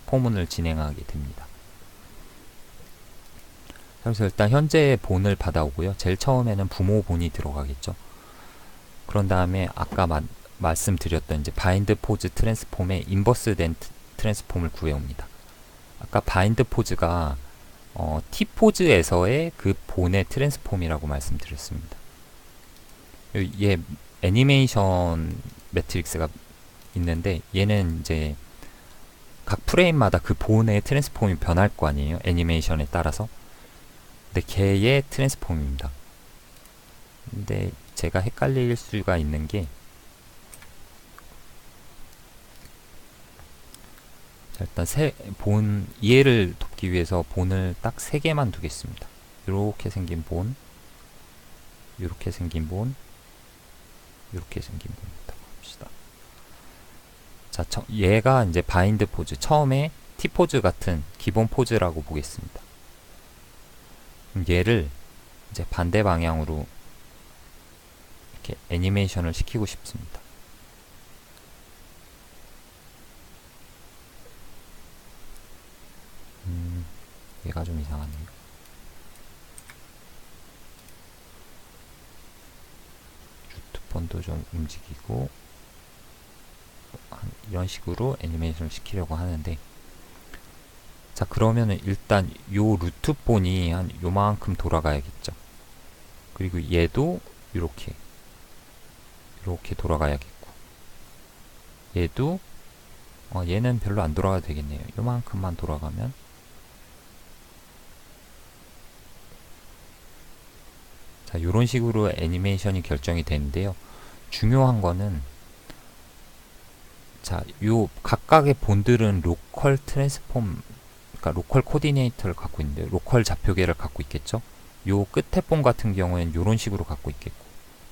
포문을 진행하게 됩니다. 그래서 일단 현재의 본을 받아오고요. 제일 처음에는 부모 본이 들어가겠죠. 그런 다음에 아까 말씀드렸던 이제 바인드 포즈 트랜스폼의 인버스 된 트랜스폼을 구해옵니다. 아까 바인드 포즈가 T 포즈에서의 그 본의 트랜스폼이라고 말씀드렸습니다. 얘 애니메이션 매트릭스가 있는데 얘는 이제 각 프레임마다 그 본의 트랜스폼이 변할 거 아니에요. 애니메이션에 따라서. 근데 걔의 트랜스폼입니다. 근데 제가 헷갈릴 수가 있는 게 자, 일단 이해를 돕기 위해서 본을 딱 3개만 두겠습니다. 이렇게 생긴 본, 이렇게 생긴 본, 이렇게 생긴 본부터 봅시다. 자, 얘가 이제 바인드 포즈, 처음에 T 포즈 같은 기본 포즈라고 보겠습니다. 얘를 이제 반대 방향으로 이렇게 애니메이션을 시키고 싶습니다. 얘가 좀 이상하네요. 루트폰도 좀 움직이고 이런 식으로 애니메이션을 시키려고 하는데, 자, 그러면은 일단 요 루트본이 한 요만큼 돌아가야겠죠. 그리고 얘도 이렇게 돌아가야겠고, 얘도 얘는 별로 안 돌아가도 되겠네요. 요만큼만 돌아가면, 자, 요런 식으로 애니메이션이 결정이 되는데요. 중요한 거는, 자, 요 각각의 본들은 로컬 트랜스폼, 그러니까 로컬 코디네이터를 갖고 있는데, 로컬 좌표계를 갖고 있겠죠. 요 끝에 본 같은 경우에는 요런 식으로 갖고 있겠고,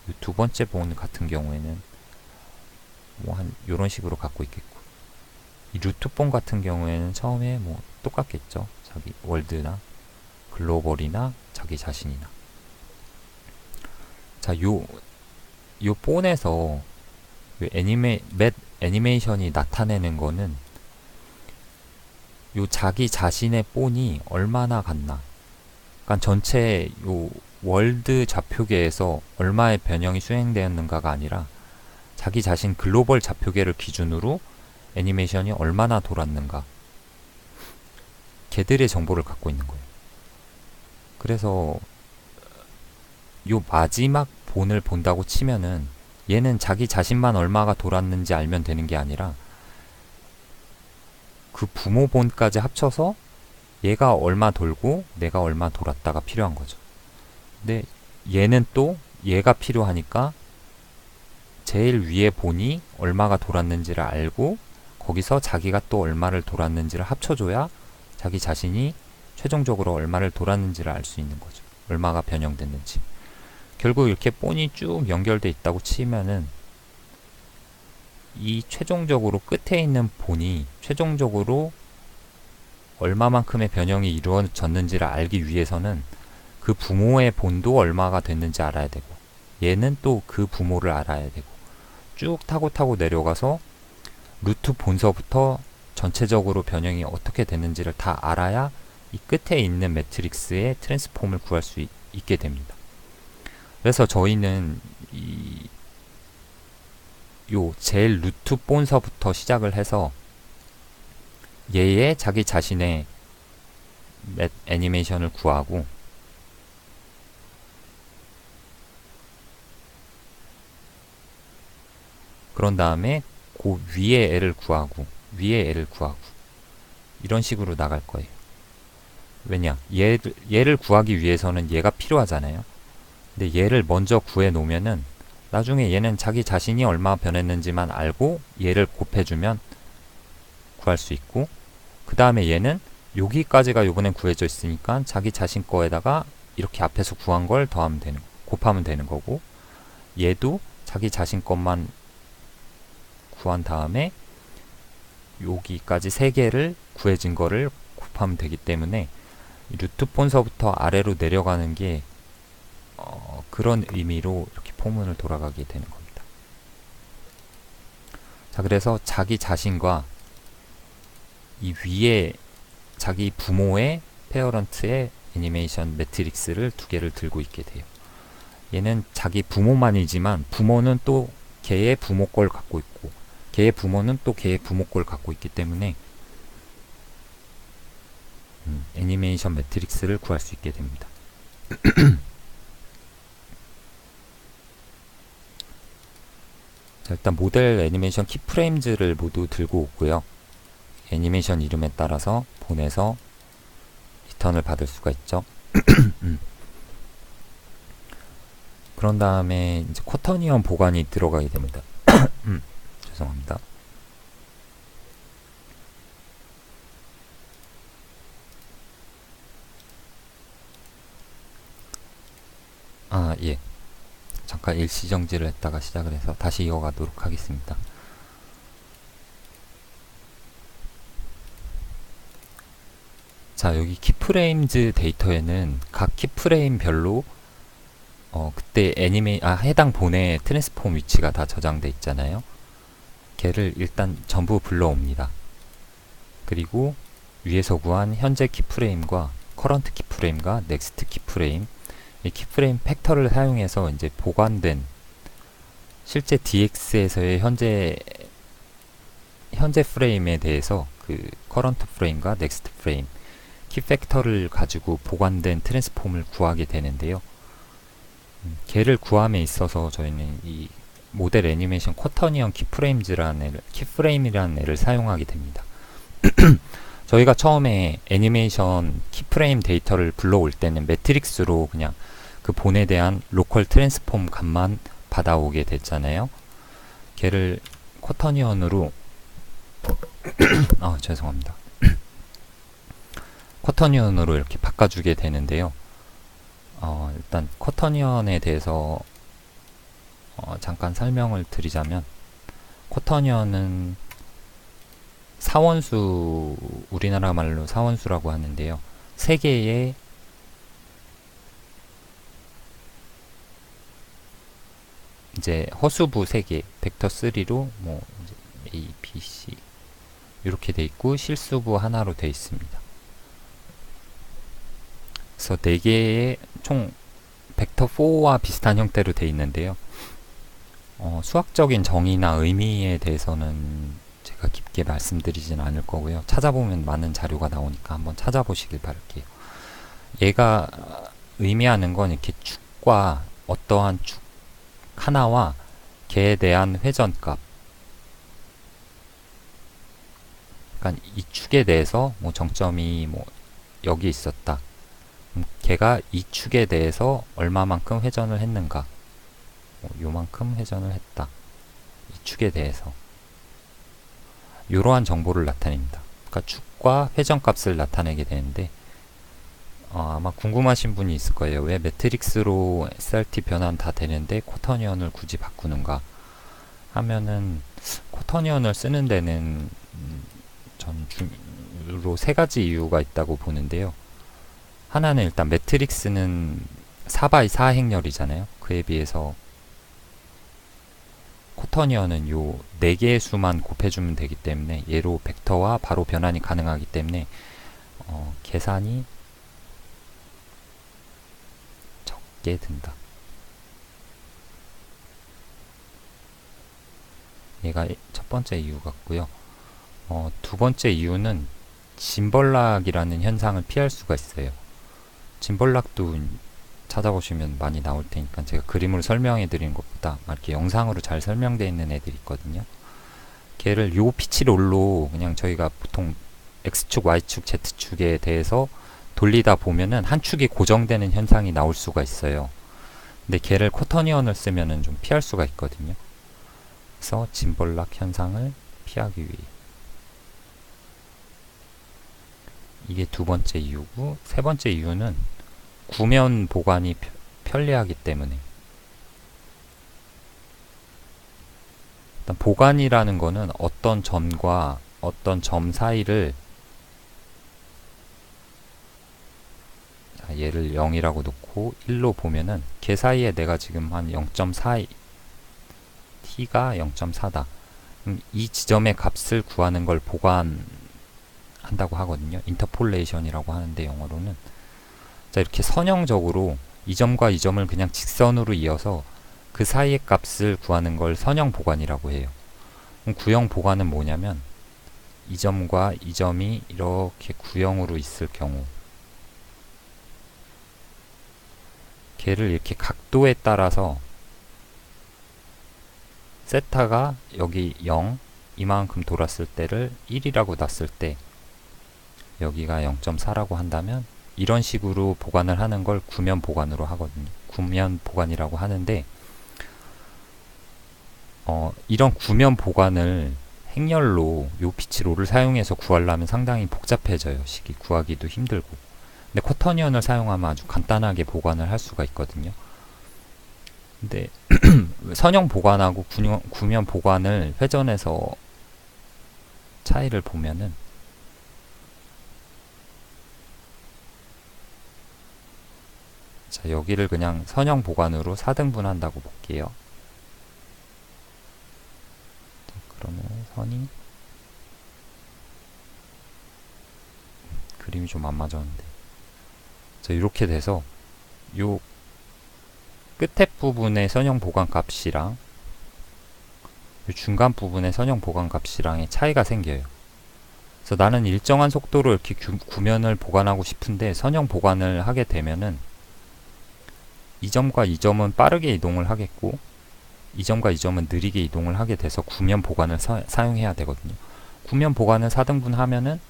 요 두 번째 본 같은 경우에는 뭐 한 요런 식으로 갖고 있겠고, 이 루트본 같은 경우에는 처음에 뭐 똑같겠죠. 자기 월드나 글로벌이나 자기 자신이나. 자, 요 본에서 애니메이션이 나타내는 거는 요 자기 자신의 본이 얼마나 같나, 그러니까 전체 요 월드 좌표계에서 얼마의 변형이 수행되었는가가 아니라 자기 자신 글로벌 좌표계를 기준으로 애니메이션이 얼마나 돌았는가, 걔들의 정보를 갖고 있는 거예요. 그래서 요 마지막 본을 본다고 치면은 얘는 자기 자신만 얼마가 돌았는지 알면 되는 게 아니라 그 부모 본까지 합쳐서 얘가 얼마 돌고 내가 얼마 돌았다가 필요한 거죠. 근데 얘는 또 얘가 필요하니까 제일 위에 본이 얼마가 돌았는지를 알고 거기서 자기가 또 얼마를 돌았는지를 합쳐줘야 자기 자신이 최종적으로 얼마를 돌았는지를 알 수 있는 거죠. 얼마가 변형됐는지. 결국 이렇게 본이 쭉 연결돼 있다고 치면은 이 최종적으로 끝에 있는 본이 최종적으로 얼마만큼의 변형이 이루어졌는지를 알기 위해서는 그 부모의 본도 얼마가 됐는지 알아야 되고, 얘는 또 그 부모를 알아야 되고, 쭉 타고 내려가서 루트 본서부터 전체적으로 변형이 어떻게 됐는지를 다 알아야 이 끝에 있는 매트릭스의 트랜스폼을 구할 수 있게 됩니다. 그래서 저희는 요 제일 루트 본서부터 시작을 해서 얘의 자기 자신의 애니메이션을 구하고, 그런 다음에 그 위에 애를 구하고, 위에 애를 구하고, 이런 식으로 나갈 거예요. 왜냐? 얘를 구하기 위해서는 얘가 필요하잖아요. 근데 얘를 먼저 구해 놓으면은 나중에 얘는 자기 자신이 얼마 변했는지만 알고 얘를 곱해주면 구할 수 있고, 그 다음에 얘는 여기까지가 요번엔 구해져 있으니까 자기 자신 거에다가 이렇게 앞에서 구한 걸 곱하면 되는 거고, 얘도 자기 자신 것만 구한 다음에 여기까지 세 개를 구해진 거를 곱하면 되기 때문에 루트 본서부터 아래로 내려가는 게 그런 의미로 이렇게 포문을 돌아가게 되는 겁니다. 자, 그래서 자기 자신과 이 위에 자기 부모의 페어런트의 애니메이션 매트릭스를 두 개를 들고 있게 돼요. 얘는 자기 부모만이지만 부모는 또 걔의 부모 걸 갖고 있고, 걔의 부모는 또 걔의 부모 걸 갖고 있기 때문에 애니메이션 매트릭스를 구할 수 있게 됩니다. 자, 일단 모델 애니메이션 키프레임즈를 모두 들고 오고요. 애니메이션 이름에 따라서 보내서 리턴을 받을 수가 있죠. 그런 다음에 이제 쿼터니언 보관이 들어가게 됩니다. 죄송합니다. 아, 예. 잠깐 일시정지를 했다가 시작을 해서 다시 이어가도록 하겠습니다. 자, 여기 키프레임즈 데이터에는 각 키프레임별로 그때 해당 본의 트랜스폼 위치가 다 저장돼 있잖아요. 걔를 일단 전부 불러옵니다. 그리고 위에서 구한 현재 키프레임과 커런트 키프레임과 넥스트 키프레임, 이 키프레임 팩터를 사용해서 이제 보관된 실제 DX에서의 현재 프레임에 대해서 그 커런트 프레임과 넥스트 프레임 키 팩터를 가지고 보관된 트랜스폼을 구하게 되는데요. 걔를 구함에 있어서 저희는 이 모델 애니메이션 쿼터니언 키프레임이라는 애를 사용하게 됩니다. 저희가 처음에 애니메이션 키프레임 데이터를 불러올 때는 매트릭스로 그냥 그 본에 대한 로컬 트랜스폼 값만 받아오게 됐잖아요. 걔를 쿼터니언으로 죄송합니다. 쿼터니언으로 이렇게 바꿔주게 되는데요. 일단 쿼터니언에 대해서 잠깐 설명을 드리자면, 쿼터니언은 사원수, 우리나라 말로 사원수라고 하는데요. 세 개의 이제 허수부 3개, 벡터 3로 뭐 A, B, C 이렇게 돼 있고 실수부 하나로 돼 있습니다. 그래서 4개의 총 벡터 4와 비슷한 형태로 돼 있는데요. 수학적인 정의나 의미에 대해서는 제가 깊게 말씀드리진 않을 거고요. 찾아보면 많은 자료가 나오니까 한번 찾아보시길 바랄게요. 얘가 의미하는 건 이렇게 축과 어떠한 축 하나와 걔에 대한 회전값, 그러니까 이 축에 대해서 뭐 정점이 뭐 여기 있었다. 걔가 이 축에 대해서 얼마만큼 회전을 했는가, 뭐 요만큼 회전을 했다. 이 축에 대해서 이러한 정보를 나타냅니다. 그러니까 축과 회전값을 나타내게 되는데, 아마 궁금하신 분이 있을 거예요. 왜 매트릭스로 SRT 변환 다 되는데 쿼터니언을 굳이 바꾸는가 하면은, 쿼터니언을 쓰는 데는 전 주로 3가지 이유가 있다고 보는데요. 하나는 일단 매트릭스는 4x4 행렬이잖아요. 그에 비해서 쿼터니언은 요 4개의 수만 곱해주면 되기 때문에 얘로 벡터와 바로 변환이 가능하기 때문에 계산이 적게 든다. 얘가 첫 번째 이유 같고요. 두 번째 이유는 짐벌락이라는 현상을 피할 수가 있어요. 짐벌락도 찾아보시면 많이 나올 테니까 제가 그림으로 설명해 드리는 것보다 이렇게 영상으로 잘 설명되어 있는 애들이 있거든요. 걔를 요 피치 롤로 그냥 저희가 보통 X축, Y축, Z축에 대해서 돌리다 보면은 한 축이 고정되는 현상이 나올 수가 있어요. 근데 걔를 쿼터니언을 쓰면은 좀 피할 수가 있거든요. 그래서 짐볼락 현상을 피하기 위해. 이게 두 번째 이유고, 세 번째 이유는 구면 보관이 편리하기 때문에. 일단 보관이라는 거는 어떤 점과 어떤 점 사이를, 자, 얘를 0이라고 놓고 1로 보면은 걔 사이에 내가 지금 한 0.4, t가 0.4다. 이 지점의 값을 구하는 걸 보관한다고 하거든요. 인터폴레이션이라고 하는데 영어로는. 자, 이렇게 선형적으로 이 점과 이 점을 그냥 직선으로 이어서 그 사이의 값을 구하는 걸 선형 보관이라고 해요. 그럼 구형 보관은 뭐냐면 이 점과 이 점이 이렇게 구형으로 있을 경우 걔를 이렇게 각도에 따라서 세타가 여기 0 이만큼 돌았을 때를 1이라고 놨을 때 여기가 0.4라고 한다면 이런 식으로 보관을 하는 걸 구면 보관으로 하거든요. 구면 보관이라고 하는데 이런 구면 보관을 행렬로 요 피치로를 사용해서 구하려면 상당히 복잡해져요. 식이 구하기도 힘들고. 근데 쿼터니언을 사용하면 아주 간단하게 보관을 할 수가 있거든요. 근데 선형 보관하고 구면 보관을 회전해서 차이를 보면은 자, 여기를 그냥 선형 보관으로 4등분 한다고 볼게요. 자, 그러면 선이 그림이 좀 안 맞았는데 자, 이렇게 돼서 요 끝에 부분의 선형 보관 값이랑 요 중간 부분의 선형 보관 값이랑의 차이가 생겨요. 그래서 나는 일정한 속도로 이렇게 구면을 보관하고 싶은데 선형 보관을 하게 되면은 이 점과 이 점은 빠르게 이동을 하겠고 이 점과 이 점은 느리게 이동을 하게 돼서 구면 보관을 사용해야 되거든요. 구면 보관을 4등분 하면은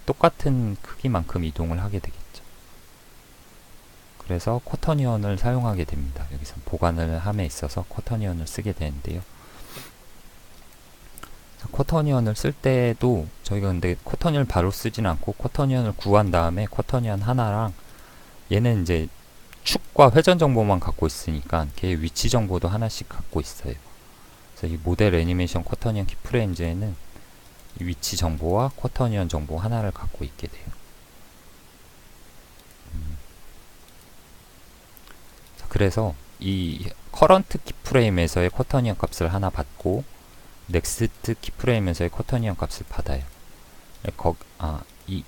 똑같은 크기만큼 이동을 하게 되겠죠. 그래서 쿼터니언을 사용하게 됩니다. 여기서 보관을 함에 있어서 쿼터니언을 쓰게 되는데요. 쿼터니언을 쓸 때도 저희가 근데 쿼터니언을 바로 쓰진 않고 쿼터니언을 구한 다음에 쿼터니언 하나랑 얘는 이제 축과 회전 정보만 갖고 있으니까 걔 위치 정보도 하나씩 갖고 있어요. 그래서 이 모델 애니메이션 쿼터니언 키프레임즈에는 위치 정보와 쿼터니언 정보 하나를 갖고 있게 돼요. 자, 그래서 이 커런트 키프레임에서의 쿼터니언 값을 하나 받고 넥스트 키프레임에서의 쿼터니언 값을 받아요. 이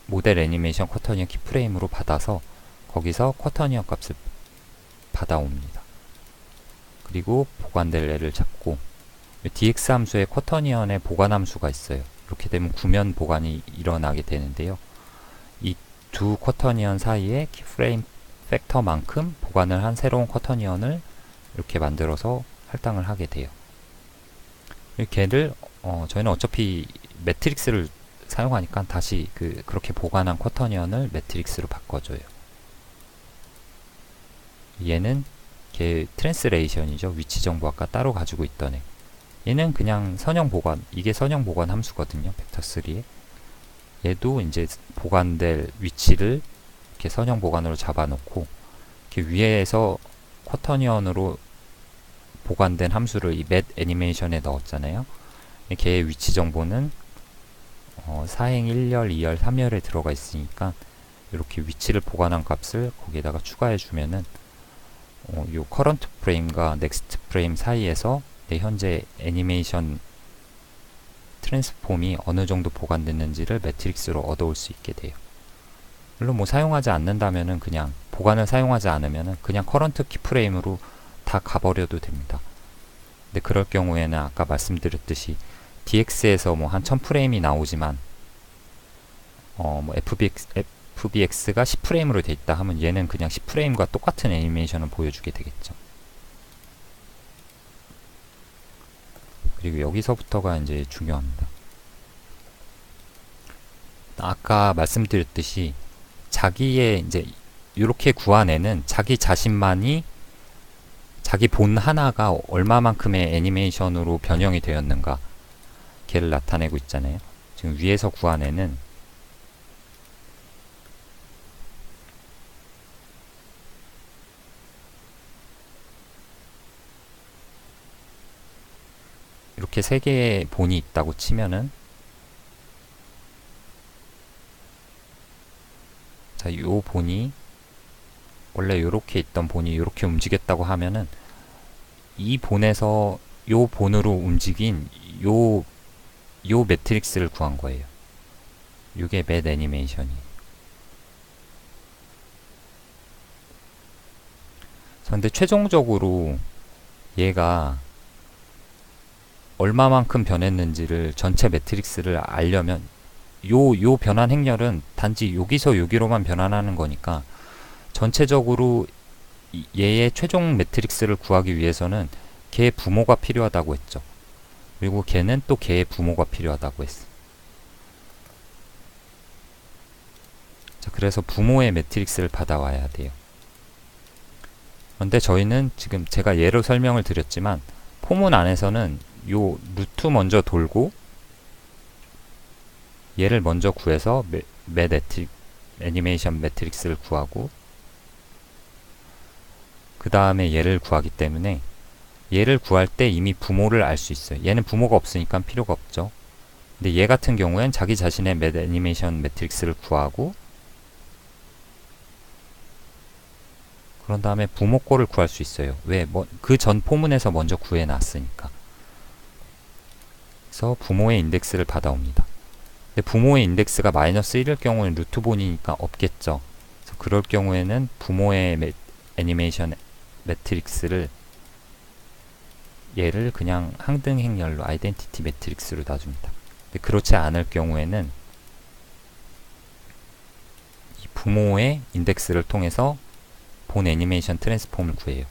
모델 애니메이션 쿼터니언 키프레임으로 받아서 거기서 쿼터니언 값을 받아옵니다. 그리고 보관될 애를 잡고 dx 함수에 쿼터니언의 보관 함수가 있어요. 이렇게 되면 구면 보관이 일어나게 되는데요. 이 두 쿼터니언 사이에 키프레임 팩터만큼 보관을 한 새로운 쿼터니언을 이렇게 만들어서 할당을 하게 돼요. 걔를 저희는 어차피 매트릭스를 사용하니까 다시 그렇게 보관한 쿼터니언을 매트릭스로 바꿔줘요. 얘는 걔 트랜스레이션이죠. 위치 정보 아까 따로 가지고 있던 애. 얘는 그냥 선형 보관, 이게 선형 보관 함수거든요. 벡터3에. 얘도 이제 보관될 위치를 이렇게 선형 보관으로 잡아놓고 이렇게 위에서 쿼터니언으로 보관된 함수를 이 맷 애니메이션에 넣었잖아요. 걔의 위치 정보는 4행 1열, 2열, 3열에 들어가 있으니까 이렇게 위치를 보관한 값을 거기에다가 추가해 주면은 요 커런트 프레임과 넥스트 프레임 사이에서 내 현재 애니메이션 트랜스폼이 어느 정도 보관됐는지를 매트릭스로 얻어올 수 있게 돼요. 물론 뭐 사용하지 않는다면은 그냥 보관을 사용하지 않으면은 그냥 커런트 키프레임으로 다 가버려도 됩니다. 근데 그럴 경우에는 아까 말씀드렸듯이 DX에서 뭐 한 1000프레임이 나오지만 뭐 FBX가 10프레임으로 돼 있다 하면 얘는 그냥 10프레임과 똑같은 애니메이션을 보여주게 되겠죠. 그리고 여기서부터가 이제 중요합니다. 아까 말씀드렸듯이 자기의 이제 이렇게 구한 애는 자기 자신만이 자기 본 하나가 얼마만큼의 애니메이션으로 변형이 되었는가 걔를 나타내고 있잖아요. 지금 위에서 구한 애는 이렇게 세 개의 본이 있다고 치면은 자, 요 본이 원래 요렇게 있던 본이 요렇게 움직였다고 하면은 이 본에서 요 본으로 움직인 요 매트릭스를 구한 거예요. 요게 맷 애니메이션이에요. 근데 최종적으로 얘가 얼마만큼 변했는지를 전체 매트릭스를 알려면 요 변환 행렬은 단지 여기서 여기로만 변환하는 거니까 전체적으로 얘의 최종 매트릭스를 구하기 위해서는 걔의 부모가 필요하다고 했죠. 그리고 걔는 또 걔의 부모가 필요하다고 했어. 자, 그래서 부모의 매트릭스를 받아와야 돼요. 그런데 저희는 지금 제가 예로 설명을 드렸지만 포문 안에서는 요 루트 먼저 돌고 얘를 먼저 구해서 애니메이션 매트릭스를 구하고 그 다음에 얘를 구하기 때문에 얘를 구할 때 이미 부모를 알 수 있어요. 얘는 부모가 없으니까 필요가 없죠. 근데 얘 같은 경우엔 자기 자신의 애니메이션 매트릭스를 구하고 그런 다음에 부모 거를 구할 수 있어요. 왜? 그 전 포문에서 먼저 구해놨으니까. 그래서 부모의 인덱스를 받아옵니다. 근데 부모의 인덱스가 마이너스 1일 경우는 루트본이니까 없겠죠. 그래서 그럴 경우에는 부모의 애니메이션 매트릭스를 얘를 그냥 항등 행렬로 아이덴티티 매트릭스로 놔줍니다. 근데 그렇지 않을 경우에는 이 부모의 인덱스를 통해서 본 애니메이션 트랜스폼을 구해요.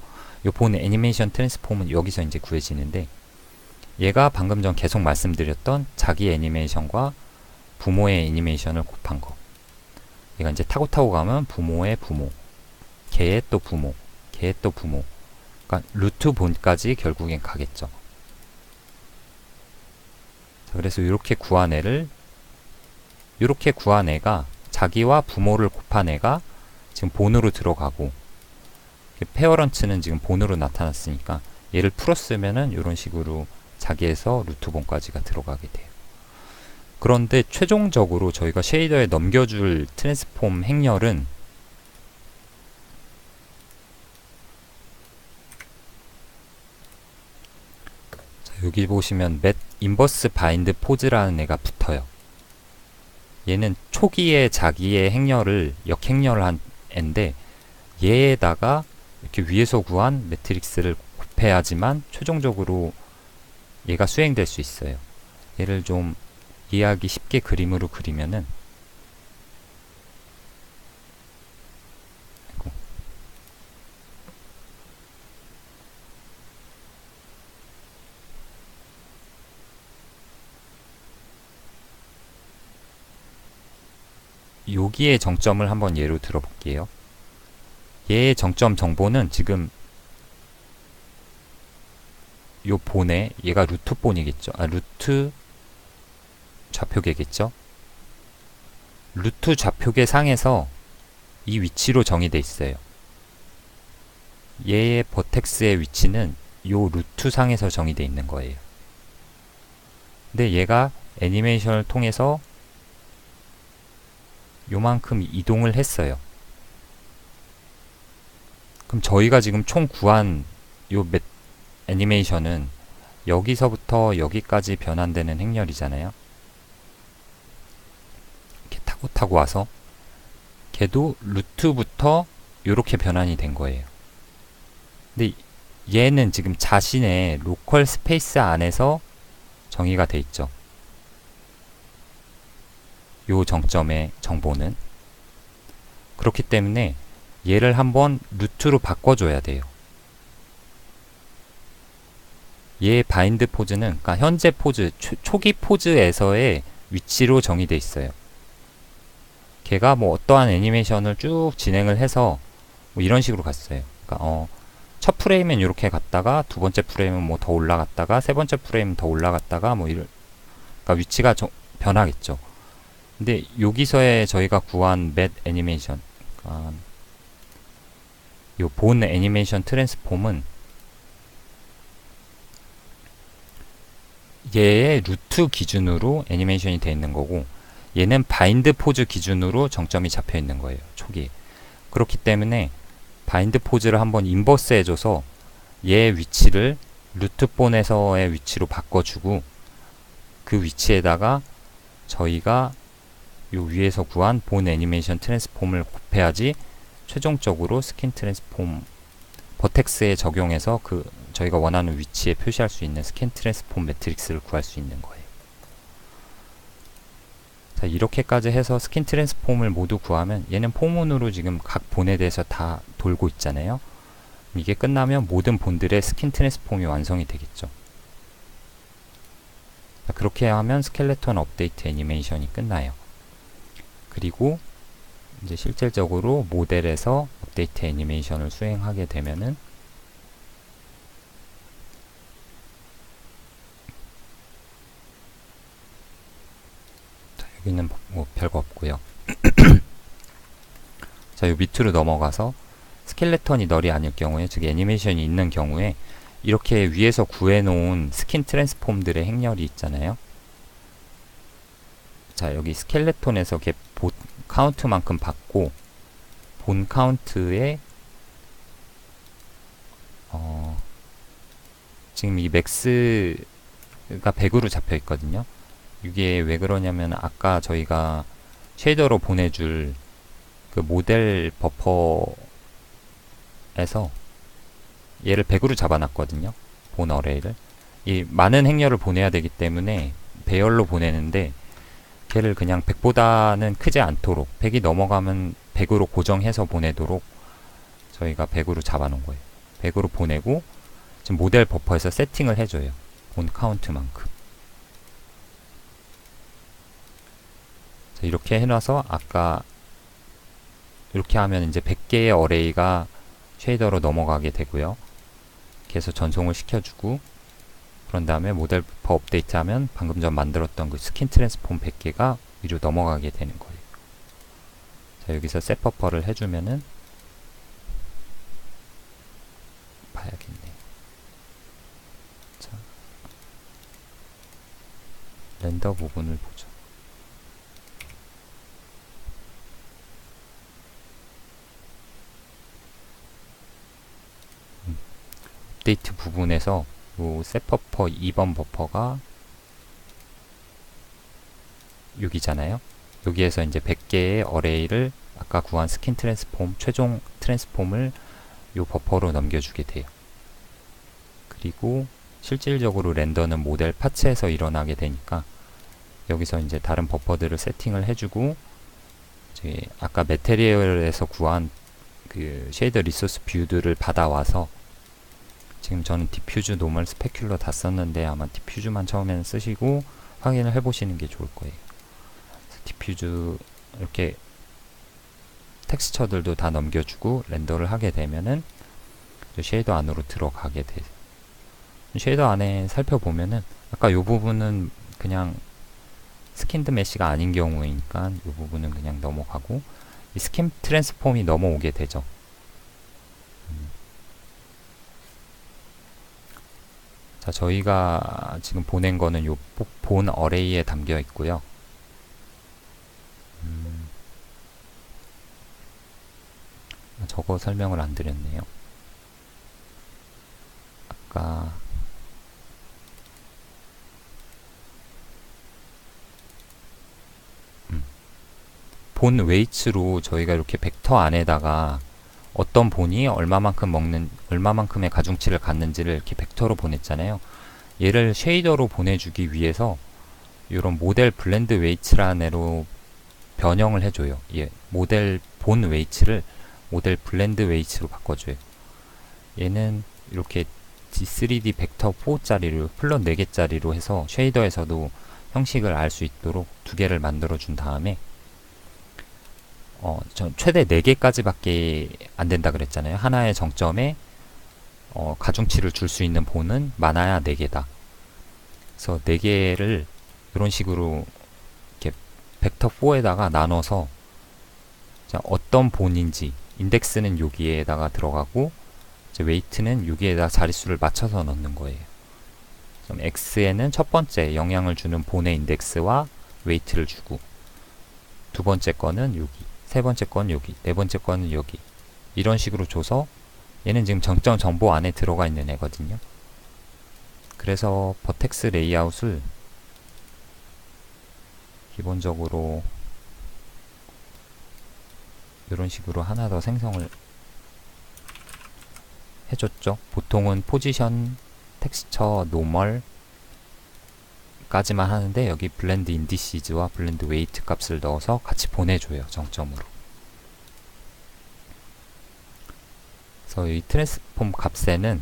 이 본 애니메이션 트랜스폼은 여기서 이제 구해지는데 얘가 방금 전 계속 말씀드렸던 자기 애니메이션과 부모의 애니메이션을 곱한 거. 얘가 이제 타고 가면 부모의 부모, 걔의 또 부모, 걔의 또 부모. 그러니까 루트 본까지 결국엔 가겠죠. 자, 그래서 이렇게 구한 애가 자기와 부모를 곱한 애가 지금 본으로 들어가고 페어런츠는 지금 본으로 나타났으니까 얘를 풀었으면은 이런 식으로 자기에서 루트 본까지가 들어가게 돼요. 그런데 최종적으로 저희가 쉐이더에 넘겨줄 트랜스폼 행렬은 자, 여기 보시면 맷 인버스 바인드 포즈라는 애가 붙어요. 얘는 초기에 자기의 행렬을 역행렬을 한 애인데 얘에다가 이렇게 위에서 구한 매트릭스를 곱해야지만 최종적으로 얘가 수행될 수 있어요. 얘를 좀 이해하기 쉽게 그림으로 그리면은 여기에 정점을 한번 예로 들어볼게요. 얘의 정점 정보는 지금 요 본에 얘가 루트 본이겠죠. 루트 좌표계겠죠. 루트 좌표계 상에서 이 위치로 정의되어 있어요. 얘의 버텍스의 위치는 요 루트 상에서 정의되어 있는 거예요. 근데 얘가 애니메이션을 통해서 요만큼 이동을 했어요. 그럼 저희가 지금 총 구한 요 애니메이션은 여기서부터 여기까지 변환되는 행렬이잖아요. 이렇게 타고 와서 걔도 루트부터 요렇게 변환이 된 거예요. 근데 얘는 지금 자신의 로컬 스페이스 안에서 정의가 돼 있죠. 요 정점의 정보는. 그렇기 때문에 얘를 한번 루트로 바꿔줘야 돼요. 얘의 바인드 포즈는 그러니까 현재 포즈, 초기 포즈에서의 위치로 정의되어 있어요. 걔가 뭐 어떠한 애니메이션을 쭉 진행을 해서 뭐 이런 식으로 갔어요. 그러니까 첫 프레임은 이렇게 갔다가 두 번째 프레임은 뭐 더 올라갔다가 세 번째 프레임은 더 올라갔다가 뭐 그러니까 위치가 변하겠죠. 근데 여기서의 저희가 구한 맷 애니메이션, 그러니까 요 본 애니메이션 트랜스폼은 얘의 루트 기준으로 애니메이션이 되어 있는 거고, 얘는 바인드 포즈 기준으로 정점이 잡혀 있는 거예요, 초기에. 그렇기 때문에 바인드 포즈를 한번 인버스 해줘서 얘의 위치를 루트본에서의 위치로 바꿔주고, 그 위치에다가 저희가 요 위에서 구한 본 애니메이션 트랜스폼을 곱해야지 최종적으로 스킨 트랜스폼 버텍스에 적용해서 저희가 원하는 위치에 표시할 수 있는 스킨 트랜스폼 매트릭스를 구할 수 있는 거예요. 자, 이렇게까지 해서 스킨 트랜스폼을 모두 구하면 얘는 포문으로 지금 각 본에 대해서 다 돌고 있잖아요. 이게 끝나면 모든 본들의 스킨 트랜스폼이 완성이 되겠죠. 자, 그렇게 하면 스켈레톤 업데이트 애니메이션이 끝나요. 그리고 이제 실질적으로 모델에서 업데이트 애니메이션을 수행하게 되면은 여기는 뭐 별거 없고요. 자, 요 밑으로 넘어가서 스켈레톤이 널이 아닐 경우에, 즉 애니메이션이 있는 경우에 이렇게 위에서 구해놓은 스킨 트랜스폼들의 행렬이 있잖아요. 자, 여기 스켈레톤에서 본 카운트만큼 받고, 본 카운트에 지금 이 맥스가 100으로 잡혀 있거든요. 이게 왜 그러냐면 아까 저희가 쉐이더로 보내줄 그 모델 버퍼에서 얘를 100으로 잡아놨거든요. 본 어레이를. 이 많은 행렬을 보내야 되기 때문에 배열로 보내는데, 걔를 그냥 100보다는 크지 않도록, 100이 넘어가면 100으로 고정해서 보내도록 저희가 100으로 잡아놓은 거예요. 100으로 보내고 지금 모델 버퍼에서 세팅을 해줘요. 본 카운트만큼. 자, 이렇게 해놔서 아까 이렇게 하면 이제 100개의 어레이가 쉐이더로 넘어가게 되고요. 계속 전송을 시켜주고, 그런 다음에 모델 버퍼 업데이트하면 방금 전 만들었던 그 스킨 트랜스폼 100개가 위로 넘어가게 되는 거예요. 자, 여기서 셋 버퍼를 해주면은 봐야겠네. 자, 렌더 부분을 보죠. 업데이트 부분에서 요 셋버퍼 2번 버퍼가 여기잖아요. 여기에서 이제 100개의 어레이를 아까 구한 스킨 트랜스폼, 최종 트랜스폼을 요 버퍼로 넘겨주게 돼요. 그리고 실질적으로 렌더는 모델 파츠에서 일어나게 되니까 여기서 이제 다른 버퍼들을 세팅을 해주고, 이제 아까 메테리얼에서 구한 그 쉐이더 리소스 뷰들을 받아와서, 지금 저는 디퓨즈, 노멀, 스페큘러 다 썼는데 아마 디퓨즈만 처음에는 쓰시고 확인을 해보시는 게 좋을 거예요. 디퓨즈 이렇게 텍스처들도 다 넘겨주고 렌더를 하게 되면은 쉐이더 안으로 들어가게 돼요. 쉐이더 안에 살펴보면은 아까 요 부분은 그냥 스킨드 메시가 아닌 경우이니까 이 부분은 그냥 넘어가고, 이 스킨 트랜스폼이 넘어오게 되죠. 자, 저희가 지금 보낸 거는 요 본 어레이에 담겨 있고요. 저거 설명을 안 드렸네요. 아까 본 웨이츠로 저희가 이렇게 벡터 안에다가 어떤 본이 얼마만큼의 가중치를 갖는지를 이렇게 벡터로 보냈잖아요. 얘를 쉐이더로 보내주기 위해서 이런 모델 블렌드 웨이츠라는 애로 변형을 해줘요. 예, 모델 본 웨이츠를 모델 블렌드 웨이츠로 바꿔줘요. 얘는 이렇게 D3D 벡터 4짜리로 플롯 4개짜리로 해서 쉐이더에서도 형식을 알 수 있도록 2개를 만들어 준 다음에, 전 최대 4개까지밖에 안 된다 그랬잖아요. 하나의 정점에 가중치를 줄 수 있는 본은 많아야 4개다. 그래서 4개를 이런 식으로 이렇게 벡터 4에다가 나눠서 자, 어떤 본인지 인덱스는 여기에다가 들어가고 이제 웨이트는 여기에다 자릿수를 맞춰서 넣는 거예요. 그럼 x에는 첫 번째 영향을 주는 본의 인덱스와 웨이트를 주고 두 번째 거는 여기, 세 번째 거는 여기, 네 번째 거는 여기 이런 식으로 줘서 얘는 지금 정점 정보 안에 들어가 있는 애거든요. 그래서 버텍스 레이아웃을 기본적으로 이런 식으로 하나 더 생성을 해줬죠. 보통은 포지션, 텍스처, 노멀 까지만 하는데 여기 블렌드 인디시즈와 블렌드 웨이트 값을 넣어서 같이 보내줘요. 정점으로. 그래서 이 트랜스폼 값에는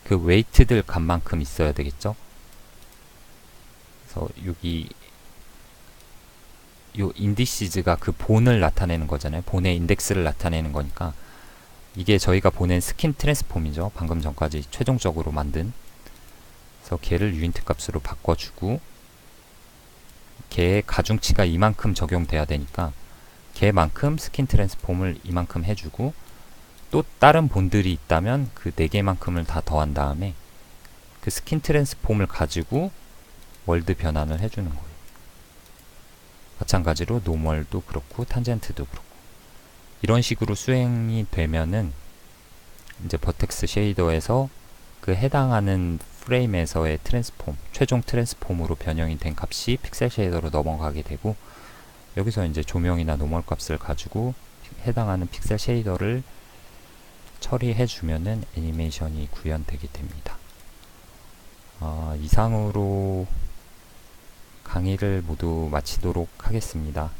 그 웨이트들 값만큼 있어야 되겠죠. 그래서 여기 요 인디시즈가 그 본을 나타내는 거잖아요. 본의 인덱스를 나타내는 거니까 이게 저희가 보낸 스킨 트랜스폼이죠. 방금 전까지 최종적으로 만든. 그래서 걔를 유인트 값으로 바꿔주고 걔의 가중치가 이만큼 적용돼야 되니까 걔만큼 스킨 트랜스폼을 이만큼 해주고 또 다른 본들이 있다면 그 4개만큼을 다 더한 다음에 그 스킨 트랜스폼을 가지고 월드 변환을 해주는 거예요. 마찬가지로 노멀도 그렇고 탄젠트도 그렇고 이런 식으로 수행이 되면은 이제 버텍스 쉐이더에서 그 해당하는 프레임에서의 트랜스폼, 최종 트랜스폼으로 변형이 된 값이 픽셀 쉐이더로 넘어가게 되고 여기서 이제 조명이나 노멀 값을 가지고 해당하는 픽셀 쉐이더를 처리해 주면은 애니메이션이 구현되게 됩니다. 이상으로 강의를 모두 마치도록 하겠습니다.